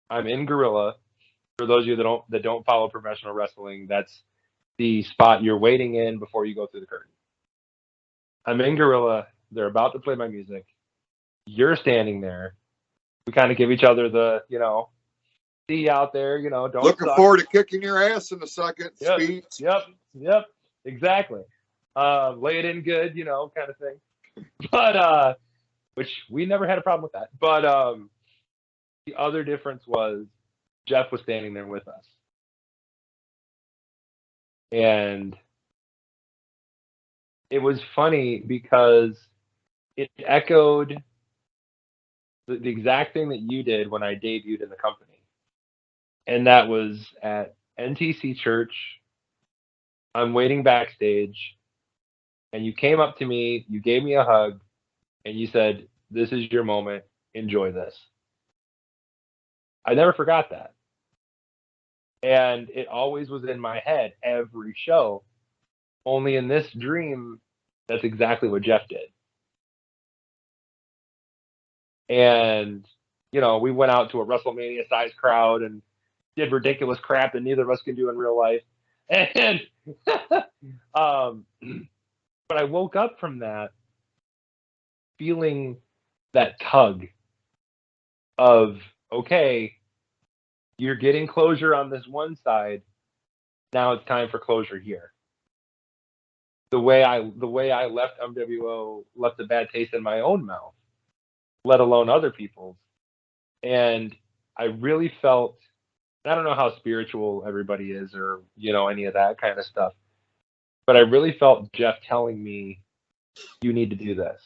I'm in Gorilla. For those of you that don't follow professional wrestling, that's the spot you're waiting in before you go through the curtain. I'm in Gorilla. They're about to play my music. You're standing there. We kind of give each other the, see you out there, don't Looking suck. forward to kicking your ass in a second. Yep, Speech. yep, exactly. Lay it in good, kind of thing. But which we never had a problem with that. But the other difference was Jeff was standing there with us. And it was funny because it echoed the exact thing that you did when I debuted in the company. And that was at NTC Church. I'm waiting backstage. And you came up to me, you gave me a hug, and you said, "This is your moment. Enjoy this." I never forgot that. And it always was in my head every show. Only in this dream, that's exactly what Jeff did. And, we went out to a WrestleMania sized crowd and did ridiculous crap that neither of us can do in real life. And, but I woke up from that feeling that tug of, okay, you're getting closure on this one side. Now it's time for closure here. The way I left MWO left a bad taste in my own mouth, let alone other people's. And I really felt, I don't know how spiritual everybody is or, any of that kind of stuff, but I really felt Jeff telling me, you need to do this.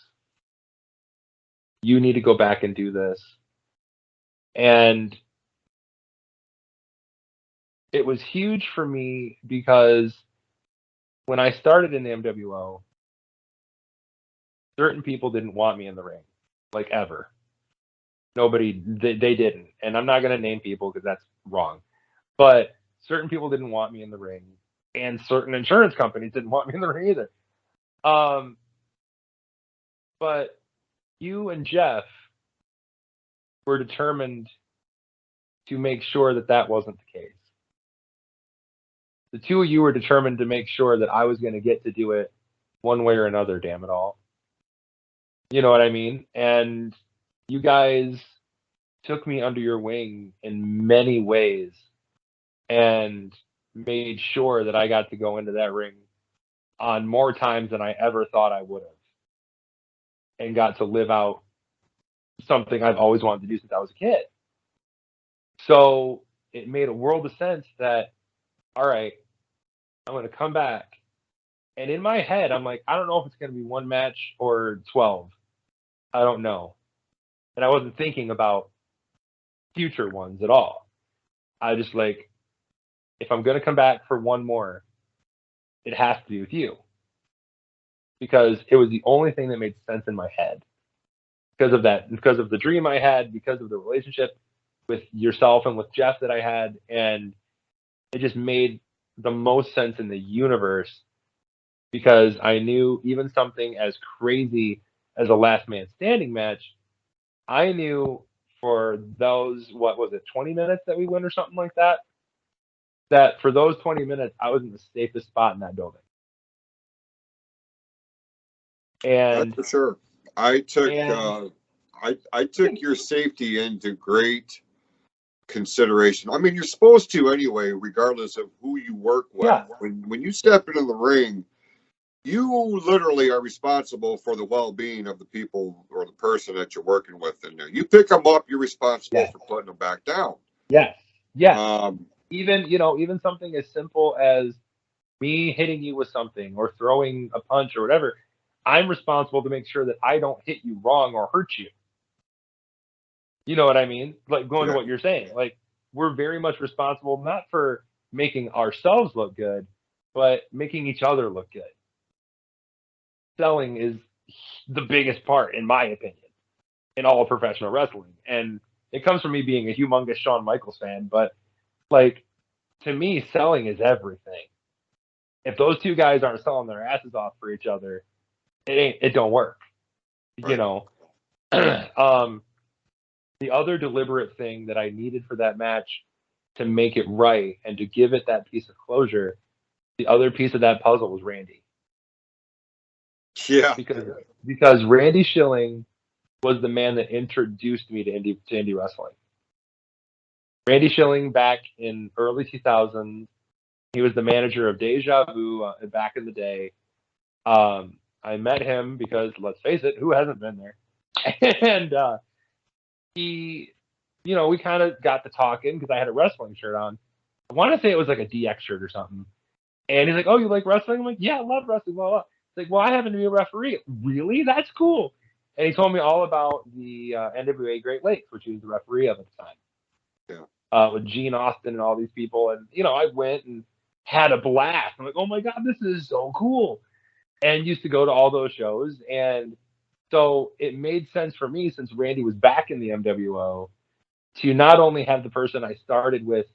You need to go back and do this. And it was huge for me because when I started in the MWO, certain people didn't want me in the ring, like ever. Nobody, they didn't. And I'm not going to name people because that's wrong. But certain people didn't want me in the ring, and certain insurance companies didn't want me in the ring either. But you and Jeff were determined to make sure that that wasn't the case. The two of you were determined to make sure that I was going to get to do it one way or another, damn it all. You know what I mean? And you guys took me under your wing in many ways and made sure that I got to go into that ring on more times than I ever thought I would have, and got to live out something I've always wanted to do since I was a kid. So it made a world of sense that, all right, I'm going to come back. And in my head, I'm like, I don't know if it's going to be one match or 12. I don't know. And I wasn't thinking about future ones at all. I just like, if I'm going to come back for one more, it has to be with you. Because it was the only thing that made sense in my head. Because of that, because of the dream I had, because of the relationship with yourself and with Jeff that I had. And it just made the most sense in the universe, because I knew even something as crazy as a last man standing match, I knew for those, 20 minutes that we went or something like that, that for those 20 minutes, I was in the safest spot in that building. And that's for sure. I took your safety into great consideration. I mean, you're supposed to anyway, regardless of who you work with. Yeah. When you step into the ring, you literally are responsible for the well-being of the people or the person that you're working with in there. You pick them up, you're responsible for putting them back down. Yes. Even something as simple as me hitting you with something or throwing a punch or whatever, I'm responsible to make sure that I don't hit you wrong or hurt you. You know what I mean? Like going to what you're saying, like we're very much responsible, not for making ourselves look good, but making each other look good. Selling is the biggest part, in my opinion, in all of professional wrestling. And it comes from me being a humongous Shawn Michaels fan, but like, to me, selling is everything. If those two guys aren't selling their asses off for each other, it don't work. Right. the other deliberate thing that I needed for that match to make it right and to give it that piece of closure, the other piece of that puzzle was Randy. Yeah. Because Randy Schilling was the man that introduced me to indie wrestling. Randy Schilling back in early 2000s, he was the manager of Deja Vu back in the day. I met him because, let's face it, who hasn't been there? And he, we kind of got to talking because I had a wrestling shirt on. I want to say it was like a DX shirt or something. And he's like, "Oh, you like wrestling?" I'm like, "Yeah, I love wrestling." Blah, blah. He's like, "Well, I happen to be a referee." Really? That's cool. And he told me all about the NWA Great Lakes, which he was the referee of at the time. Yeah. With Gene Austin and all these people. And, I went and had a blast. I'm like, "Oh my God, this is so cool." And used to go to all those shows. And so it made sense for me, since Randy was back in the MWO, to not only have the person I started with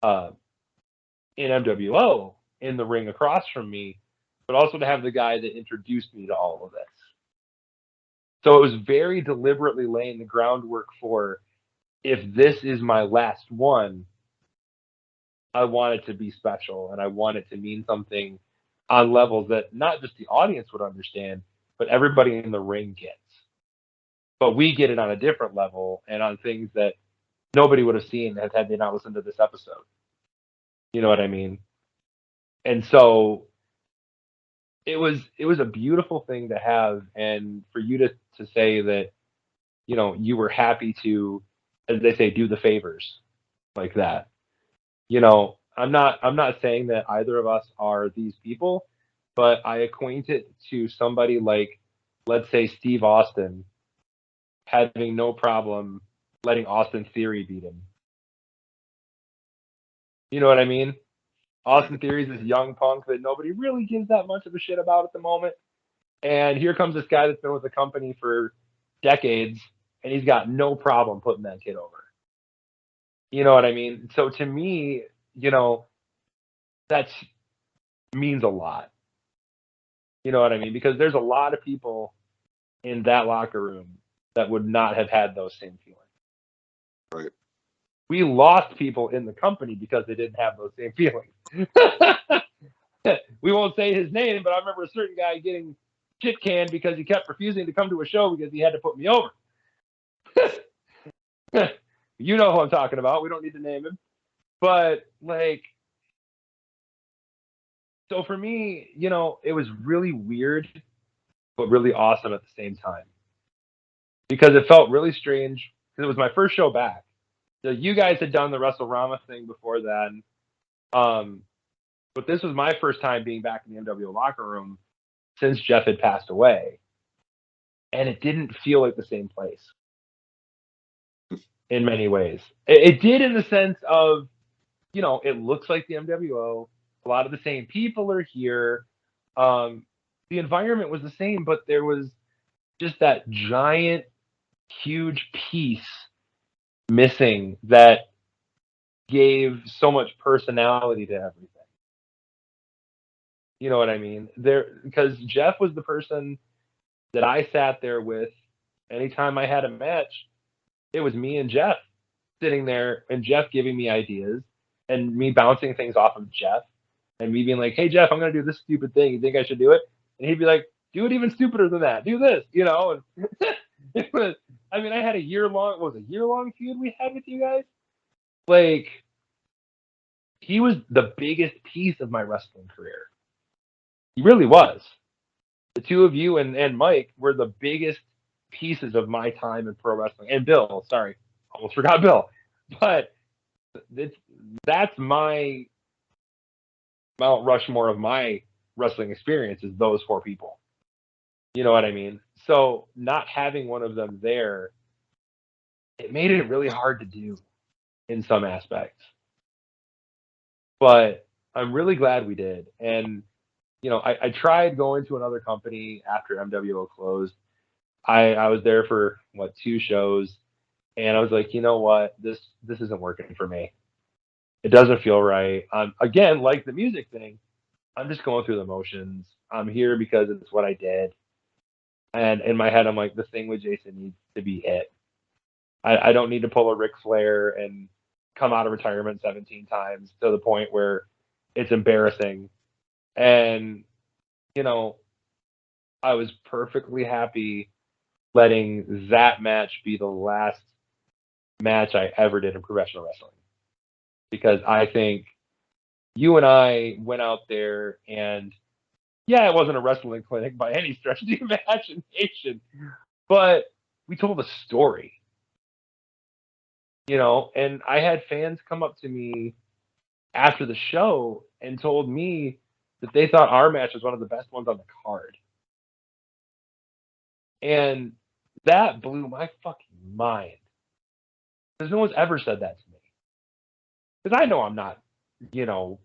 in MWO in the ring across from me, but also to have the guy that introduced me to all of this. So it was very deliberately laying the groundwork for, if this is my last one, I want it to be special, and I want it to mean something on levels that not just the audience would understand, but everybody in the ring gets. But we get it on a different level and on things that nobody would have seen had they not listened to this episode. You know what I mean? And so it was a beautiful thing to have, and for you to say that, you were happy to, as they say, do the favors like that. I'm not saying that either of us are these people, but I acquaint it to somebody like, let's say, Steve Austin having no problem letting Austin Theory beat him. You know what I mean? Austin Theory's this young punk that nobody really gives that much of a shit about at the moment. And here comes this guy that's been with the company for decades, and he's got no problem putting that kid over. You know what I mean? So to me, that means a lot. You know what I mean? Because there's a lot of people in that locker room that would not have had those same feelings. Right. We lost people in the company because they didn't have those same feelings. We won't say his name, but I remember a certain guy getting shit canned because he kept refusing to come to a show because he had to put me over. You know who I'm talking about. We don't need to name him. But, so for me, it was really weird, but really awesome at the same time. Because it felt really strange, because it was my first show back. So you guys had done the WrestleRama thing before then. But this was my first time being back in the MWO locker room since Jeff had passed away. And it didn't feel like the same place in many ways. It did, in the sense of, it looks like the MWO. A lot of the same people are here. The environment was the same, but there was just that giant, huge piece missing that gave so much personality to everything. You know what I mean? Because Jeff was the person that I sat there with anytime I had a match. It was me and Jeff sitting there, and Jeff giving me ideas, and me bouncing things off of Jeff, and me being like, "Hey Jeff, I'm gonna do this stupid thing. You think I should do it?" And he'd be like, "Do it even stupider than that. Do this," And it was. I mean, I had a year-long feud we had with you guys. He was the biggest piece of my wrestling career. He really was. The two of you and Mike were the biggest pieces of my time in pro wrestling. And Bill, sorry, almost forgot Bill. But that's my Mount Rushmore of my wrestling experience, is those four people. You know what I mean? So not having one of them there, it made it really hard to do in some aspects. But I'm really glad we did. And I tried going to another company after MWO closed. I was there for 2 shows, and I was like, you know what, this isn't working for me. It doesn't feel right. Again, like the music thing, I'm just going through the motions. I'm here because it's what I did. And in my head, I'm like, the thing with Jason needs to be it. I don't need to pull a Ric Flair and come out of retirement 17 times to the point where it's embarrassing. And, I was perfectly happy letting that match be the last match I ever did in professional wrestling. Because I think you and I went out there and, yeah, it wasn't a wrestling clinic by any stretch of the imagination, but we told a story. And I had fans come up to me after the show and told me that they thought our match was one of the best ones on the card. And that blew my fucking mind. Because no one's ever said that to me. Because I know I'm not, a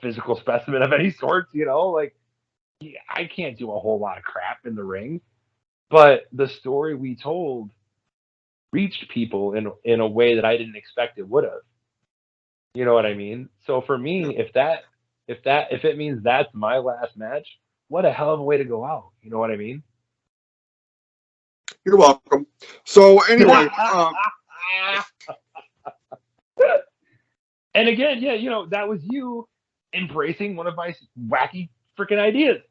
physical specimen of any sort, I can't do a whole lot of crap in the ring. But the story we told reached people in a way that I didn't expect it would have. You know what I mean? So for me, if it means that's my last match, what a hell of a way to go out. You know what I mean? You're welcome. So anyway, and again, yeah, that was you embracing one of my wacky freaking ideas.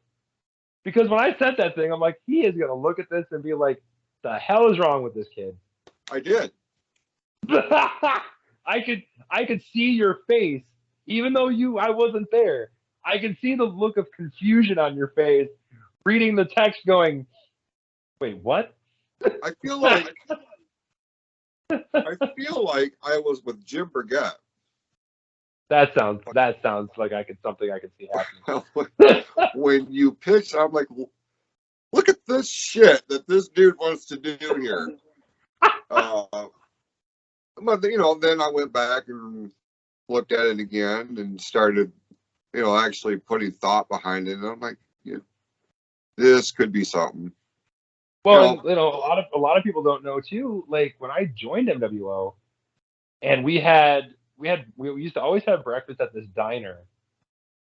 Because when I said that thing, I'm like, he is gonna look at this and be like, the hell is wrong with this kid? I did. I could see your face, even though I wasn't there. I could see the look of confusion on your face, reading the text, going, "Wait, what?" I feel like I was with Jim Burgett. That sounds like something I could see happening. When you pitched, I'm like, look at this shit that this dude wants to do here. But then I went back and looked at it again and started, actually putting thought behind it. And I'm like, this could be something. Well, a lot of people don't know too. Like when I joined MWO, and we used to always have breakfast at this diner,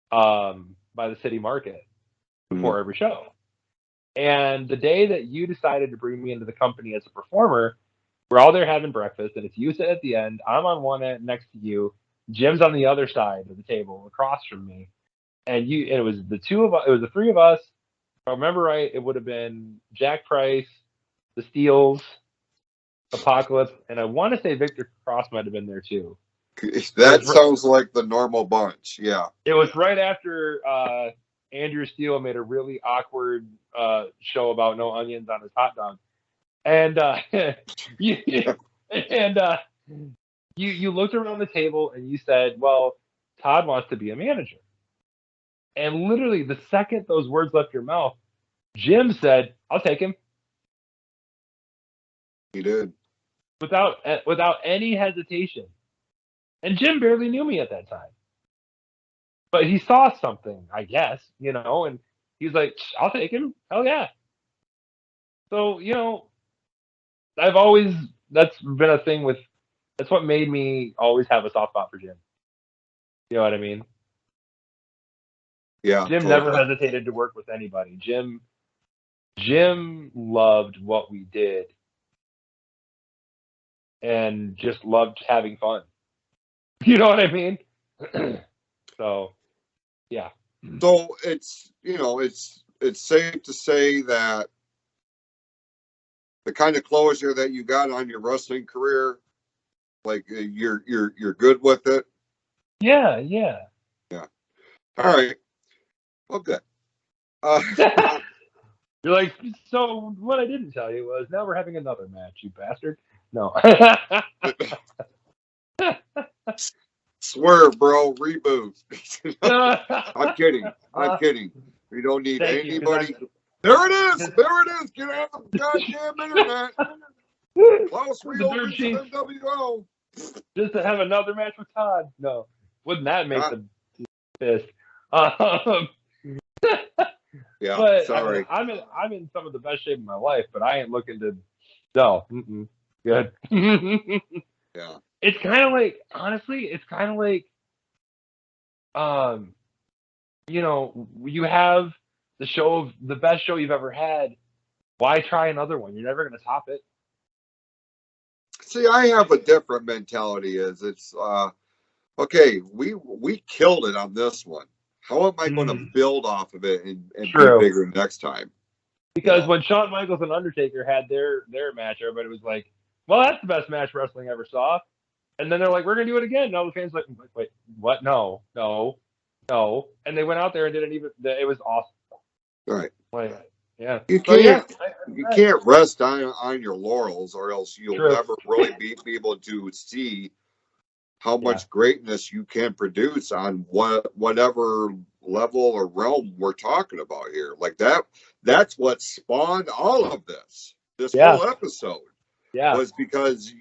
by the city market before every show. And the day that you decided to bring me into the company as a performer, we're all there having breakfast, and it's you sit at the end. I'm on one end next to you. Jim's on the other side of the table across from me, and it was the two of us. It was the three of us. If I remember right, it would have been Jack Price, the Steels, Apocalypse, and I want to say Victor Cross might have been there too. That sounds like the normal bunch. Yeah. It was right after Andrew Steele made a really awkward show about no onions on his hot dog. And you looked around the table and you said, "Well, Todd wants to be a manager." And literally the second those words left your mouth, Jim said, "I'll take him." He did. Without any hesitation. And Jim barely knew me at that time. But he saw something, I guess, and he's like, "I'll take him. Hell yeah." So, that's been a thing that's what made me always have a soft spot for Jim. You know what I mean? Yeah. Jim never hesitated to work with anybody. Jim loved what we did and just loved having fun. You know what I mean? So, yeah. So it's safe to say that the kind of closure that you got on your wrestling career, like you're good with it. Yeah. All right. Well, good. You're like, so what I didn't tell you was now we're having another match, you bastard. No. Swerve, bro. Reboot. I'm kidding. We don't need anybody. There it is. Get out of the goddamn internet. Klaus reopens NWO. Just to have another match with Todd. No. Wouldn't that make them pissed? Yeah, but sorry. I'm in some of the best shape of my life, but I ain't looking to no. Good. Yeah. It's kind of like, honestly, you have the best show you've ever had. Why try another one? You're never going to top it. See, I have a different mentality. It's okay. We killed it on this one. How am I going to build off of it and be True. bigger next time? Because when Shawn Michaels and Undertaker had their match, everybody was like, "Well, that's the best match wrestling ever saw." And then they're like, "We're gonna do it again." And all the fans were like, "Wait, what? No. And they went out there and did it. It was awesome. Right. Like, yeah. You So, can't yeah, you can't rest on your laurels, or else you'll True. never really be able to see how much greatness you can produce on whatever level or realm we're talking about here. Like that's what spawned all of this. This whole episode was because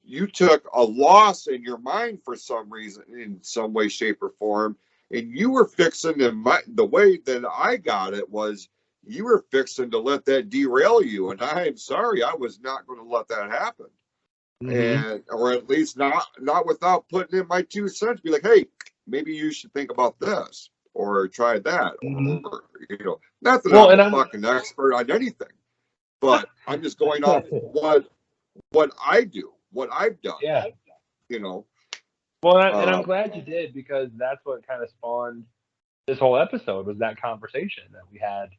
you took a loss in your mind for some reason, in some way, shape, or form, and you were fixing the way that I got it was you were fixing to let that derail you, and I'm sorry, I was not going to let that happen. And or at least not without putting in my 2 cents. Be like, hey, maybe you should think about this or try that, or not that I'm a fucking expert on anything, but I'm just going off what I do, what I've done. Yeah. Well, and I'm glad you did, because that's what kind of spawned this whole episode, was that conversation that we had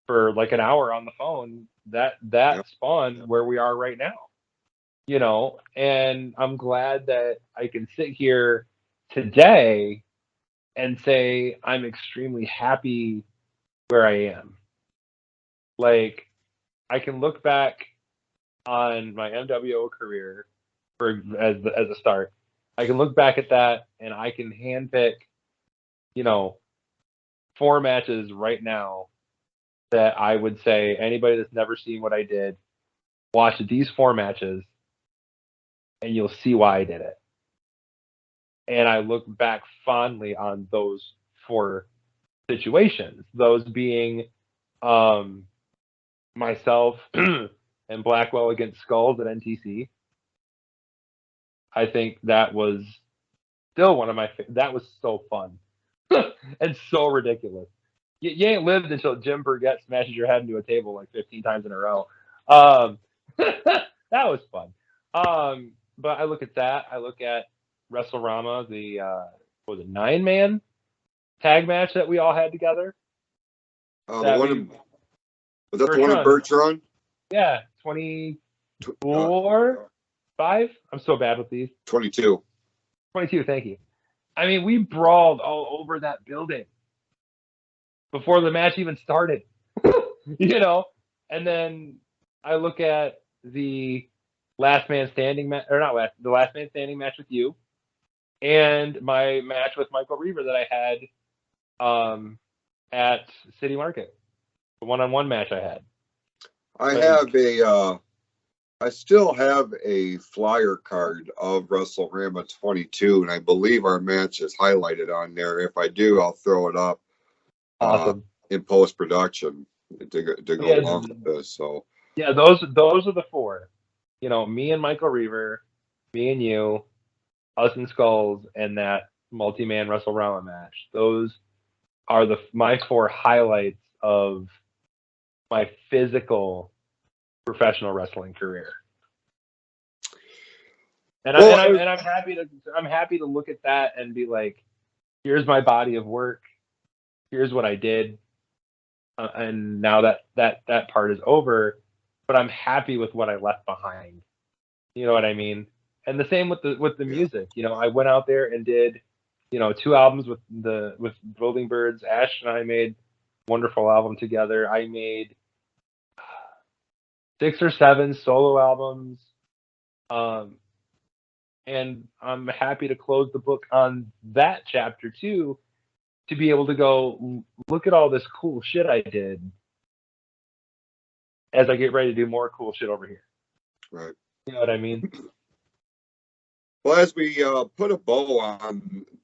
for like an hour on the phone. That spawned where we are right now. And I'm glad that I can sit here today and say I'm extremely happy where I am. Like, I can look back on my MWO career as a start. I can look back at that and I can handpick, 4 matches right now that I would say anybody that's never seen what I did, watch these 4 matches and you'll see why I did it. And I look back fondly on those 4 situations, those being myself and Blackwell against Skulls at NTC. I think that was still one of my that was so fun and so ridiculous. You ain't lived until Jim Burgett smashes your head into a table like 15 times in a row. That was fun. But I look at that. I look at WrestleRama, the 9-man tag match that we all had together. Was that the one in Bertrand? Yeah, 24, 5. I'm so bad with these. 22. 22. Thank you. I mean, we brawled all over that building before the match even started. And then I look at the last man standing match, or not the last man standing match with you, and my match with Michael Reaver that I had at City Market, the one-on-one match I had. I still have a flyer card of WrestleRama 22, and I believe our match is highlighted on there. If I do, I'll throw it up in post-production to go along with this. So yeah, those are the 4. Me and Michael Reaver, me and you, us and Skulls, and that multi-man WrestleRama match. Those are my 4 highlights of my physical professional wrestling career. And I'm happy to look at that and be like, here's my body of work, here's what I did, and now that part is over, but I'm happy with what I left behind. You know what I mean? And the same with the music. I went out there and did 2 albums with Building Birds. Ash and I made a wonderful album together. I made 6 or 7 solo albums. And I'm happy to close the book on that chapter too, to be able to go look at all this cool shit I did as I get ready to do more cool shit over here. Right. You know what I mean? Well, as we put a bow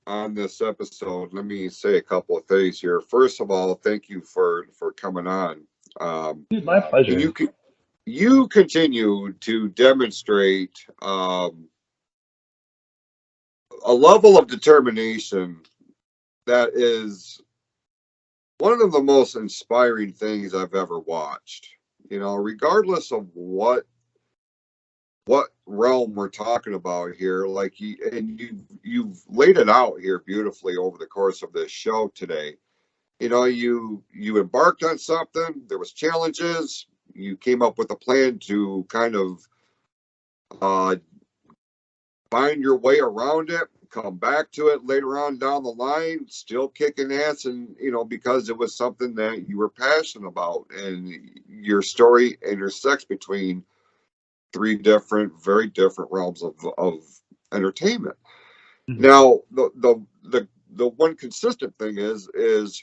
on this episode, let me say a couple of things here. First of all, thank you for coming on. Dude, my pleasure. You continue to demonstrate a level of determination that is one of the most inspiring things I've ever watched. Regardless of what what realm we're talking about here. Like you've laid it out here beautifully over the course of this show today. You know, you embarked on something. There was challenges. You came up with a plan to kind of uh, find your way around it, come back to it later on down the line, still kicking ass, and because it was something that you were passionate about, and your story intersects between three very different realms of entertainment. Mhm. Now, the one consistent thing is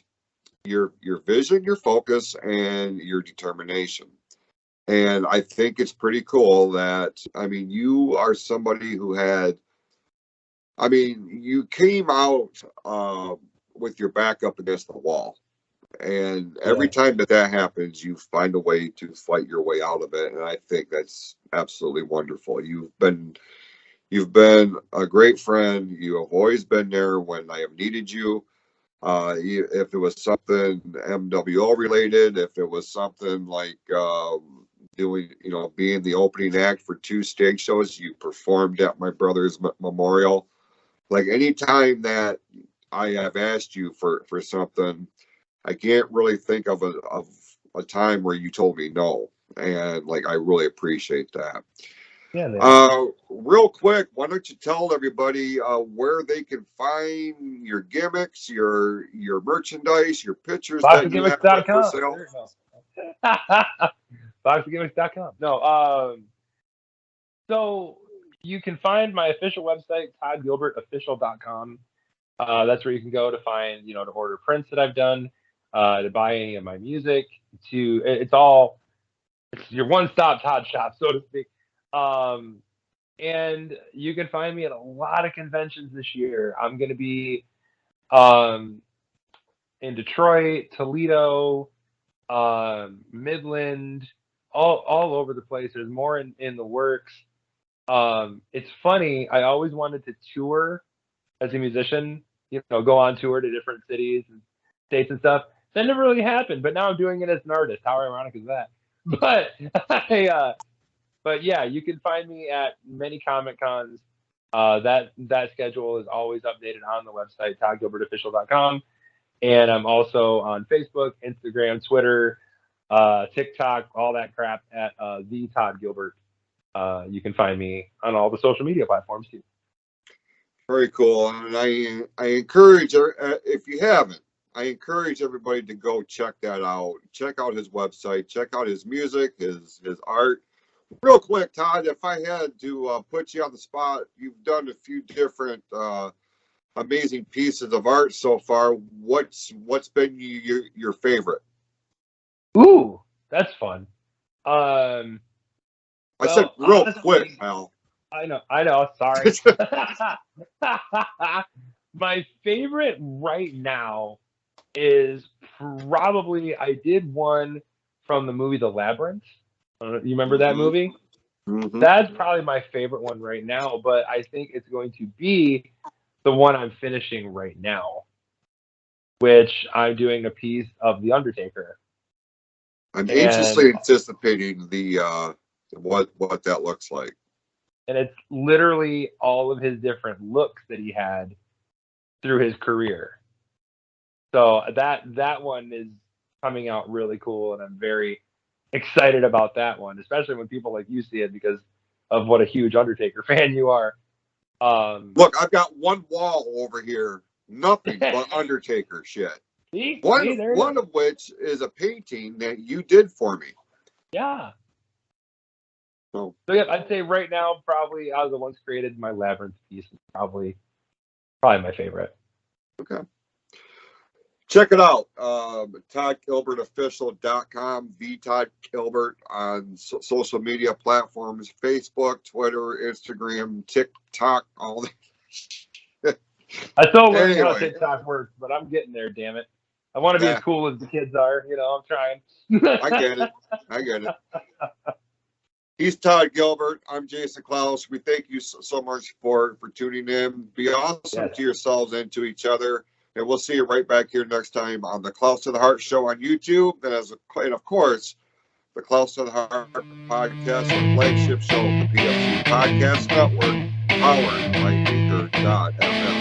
your vision, your focus, and your determination. And I think it's pretty cool that, I mean, you are somebody who you came out with your back up against the wall. And every Yeah. time that happens, you find a way to fight your way out of it. And I think that's absolutely wonderful. You've been a great friend. You have always been there when I have needed you. If it was something MWO related, if it was something like doing, being the opening act for 2 stage shows, you performed at my brother's memorial. Like anytime that I have asked you for something, I can't really think of a time where you told me no, and like I really appreciate that. Yeah, man. Real quick, why don't you tell everybody where they can find your gimmicks, your merchandise, your pictures that you have up for Boxofgimmicks.com. sale? There you go. Boxofgimmicks.com. No, so you can find my official website, toddgilbertofficial.com. That's where you can go to find, to order prints that I've done, to buy any of my music. It's your one-stop Todd shop, so to speak. And you can find me at a lot of conventions this year. I'm going to be in Detroit, Toledo, Midland, all over the place. There's more in the works. It's funny. I always wanted to tour as a musician, go on tour to different cities and states and stuff. That never really happened, but now I'm doing it as an artist. How ironic is that? But but yeah, you can find me at many Comic Cons. That schedule is always updated on the website, toddgilbertofficial.com. And I'm also on Facebook, Instagram, Twitter, TikTok, all that crap at the Todd Gilbert. You can find me on all the social media platforms too. Very cool, and I encourage, if you haven't, I encourage everybody to go check that out. Check out his website. Check out his music, his art. Real quick, Todd, if I had to put you on the spot, you've done a few different amazing pieces of art so far. What's been your favorite? Ooh, that's fun. I said real honestly, quick, pal. I know. Sorry. My favorite right now is probably, I did one from the movie The Labyrinth. You remember that movie? Mm-hmm. That's probably my favorite one right now, but I think it's going to be the one I'm finishing right now, which I'm doing a piece of The Undertaker. I'm anxiously anticipating the what that looks like. And it's literally all of his different looks that he had through his career. So that one is coming out really cool, and I'm very excited about that one, especially when people like you see it because of what a huge Undertaker fan you are. Look, I've got one wall over here, nothing but Undertaker shit. One of which is a painting that you did for me. Yeah. So yeah, I'd say right now, probably out of the ones created, my Labyrinth piece is probably my favorite. Okay. Check it out. ToddGilbertOfficial.com, the Todd Gilbert on social media platforms, Facebook, Twitter, Instagram, TikTok, all that. I still learning how TikTok works, but I'm getting there, damn it. I want to be as cool as the kids are, I'm trying. I get it. He's Todd Gilbert. I'm Jason Klaus. We thank you so much for tuning in. Be awesome to yourselves and to each other. And we'll see you right back here next time on the Klaus to the Heart Show on YouTube. And of course, The Close to the Heart podcast, the flagship show of the PFC Podcast Network, powered by Anchor.fm.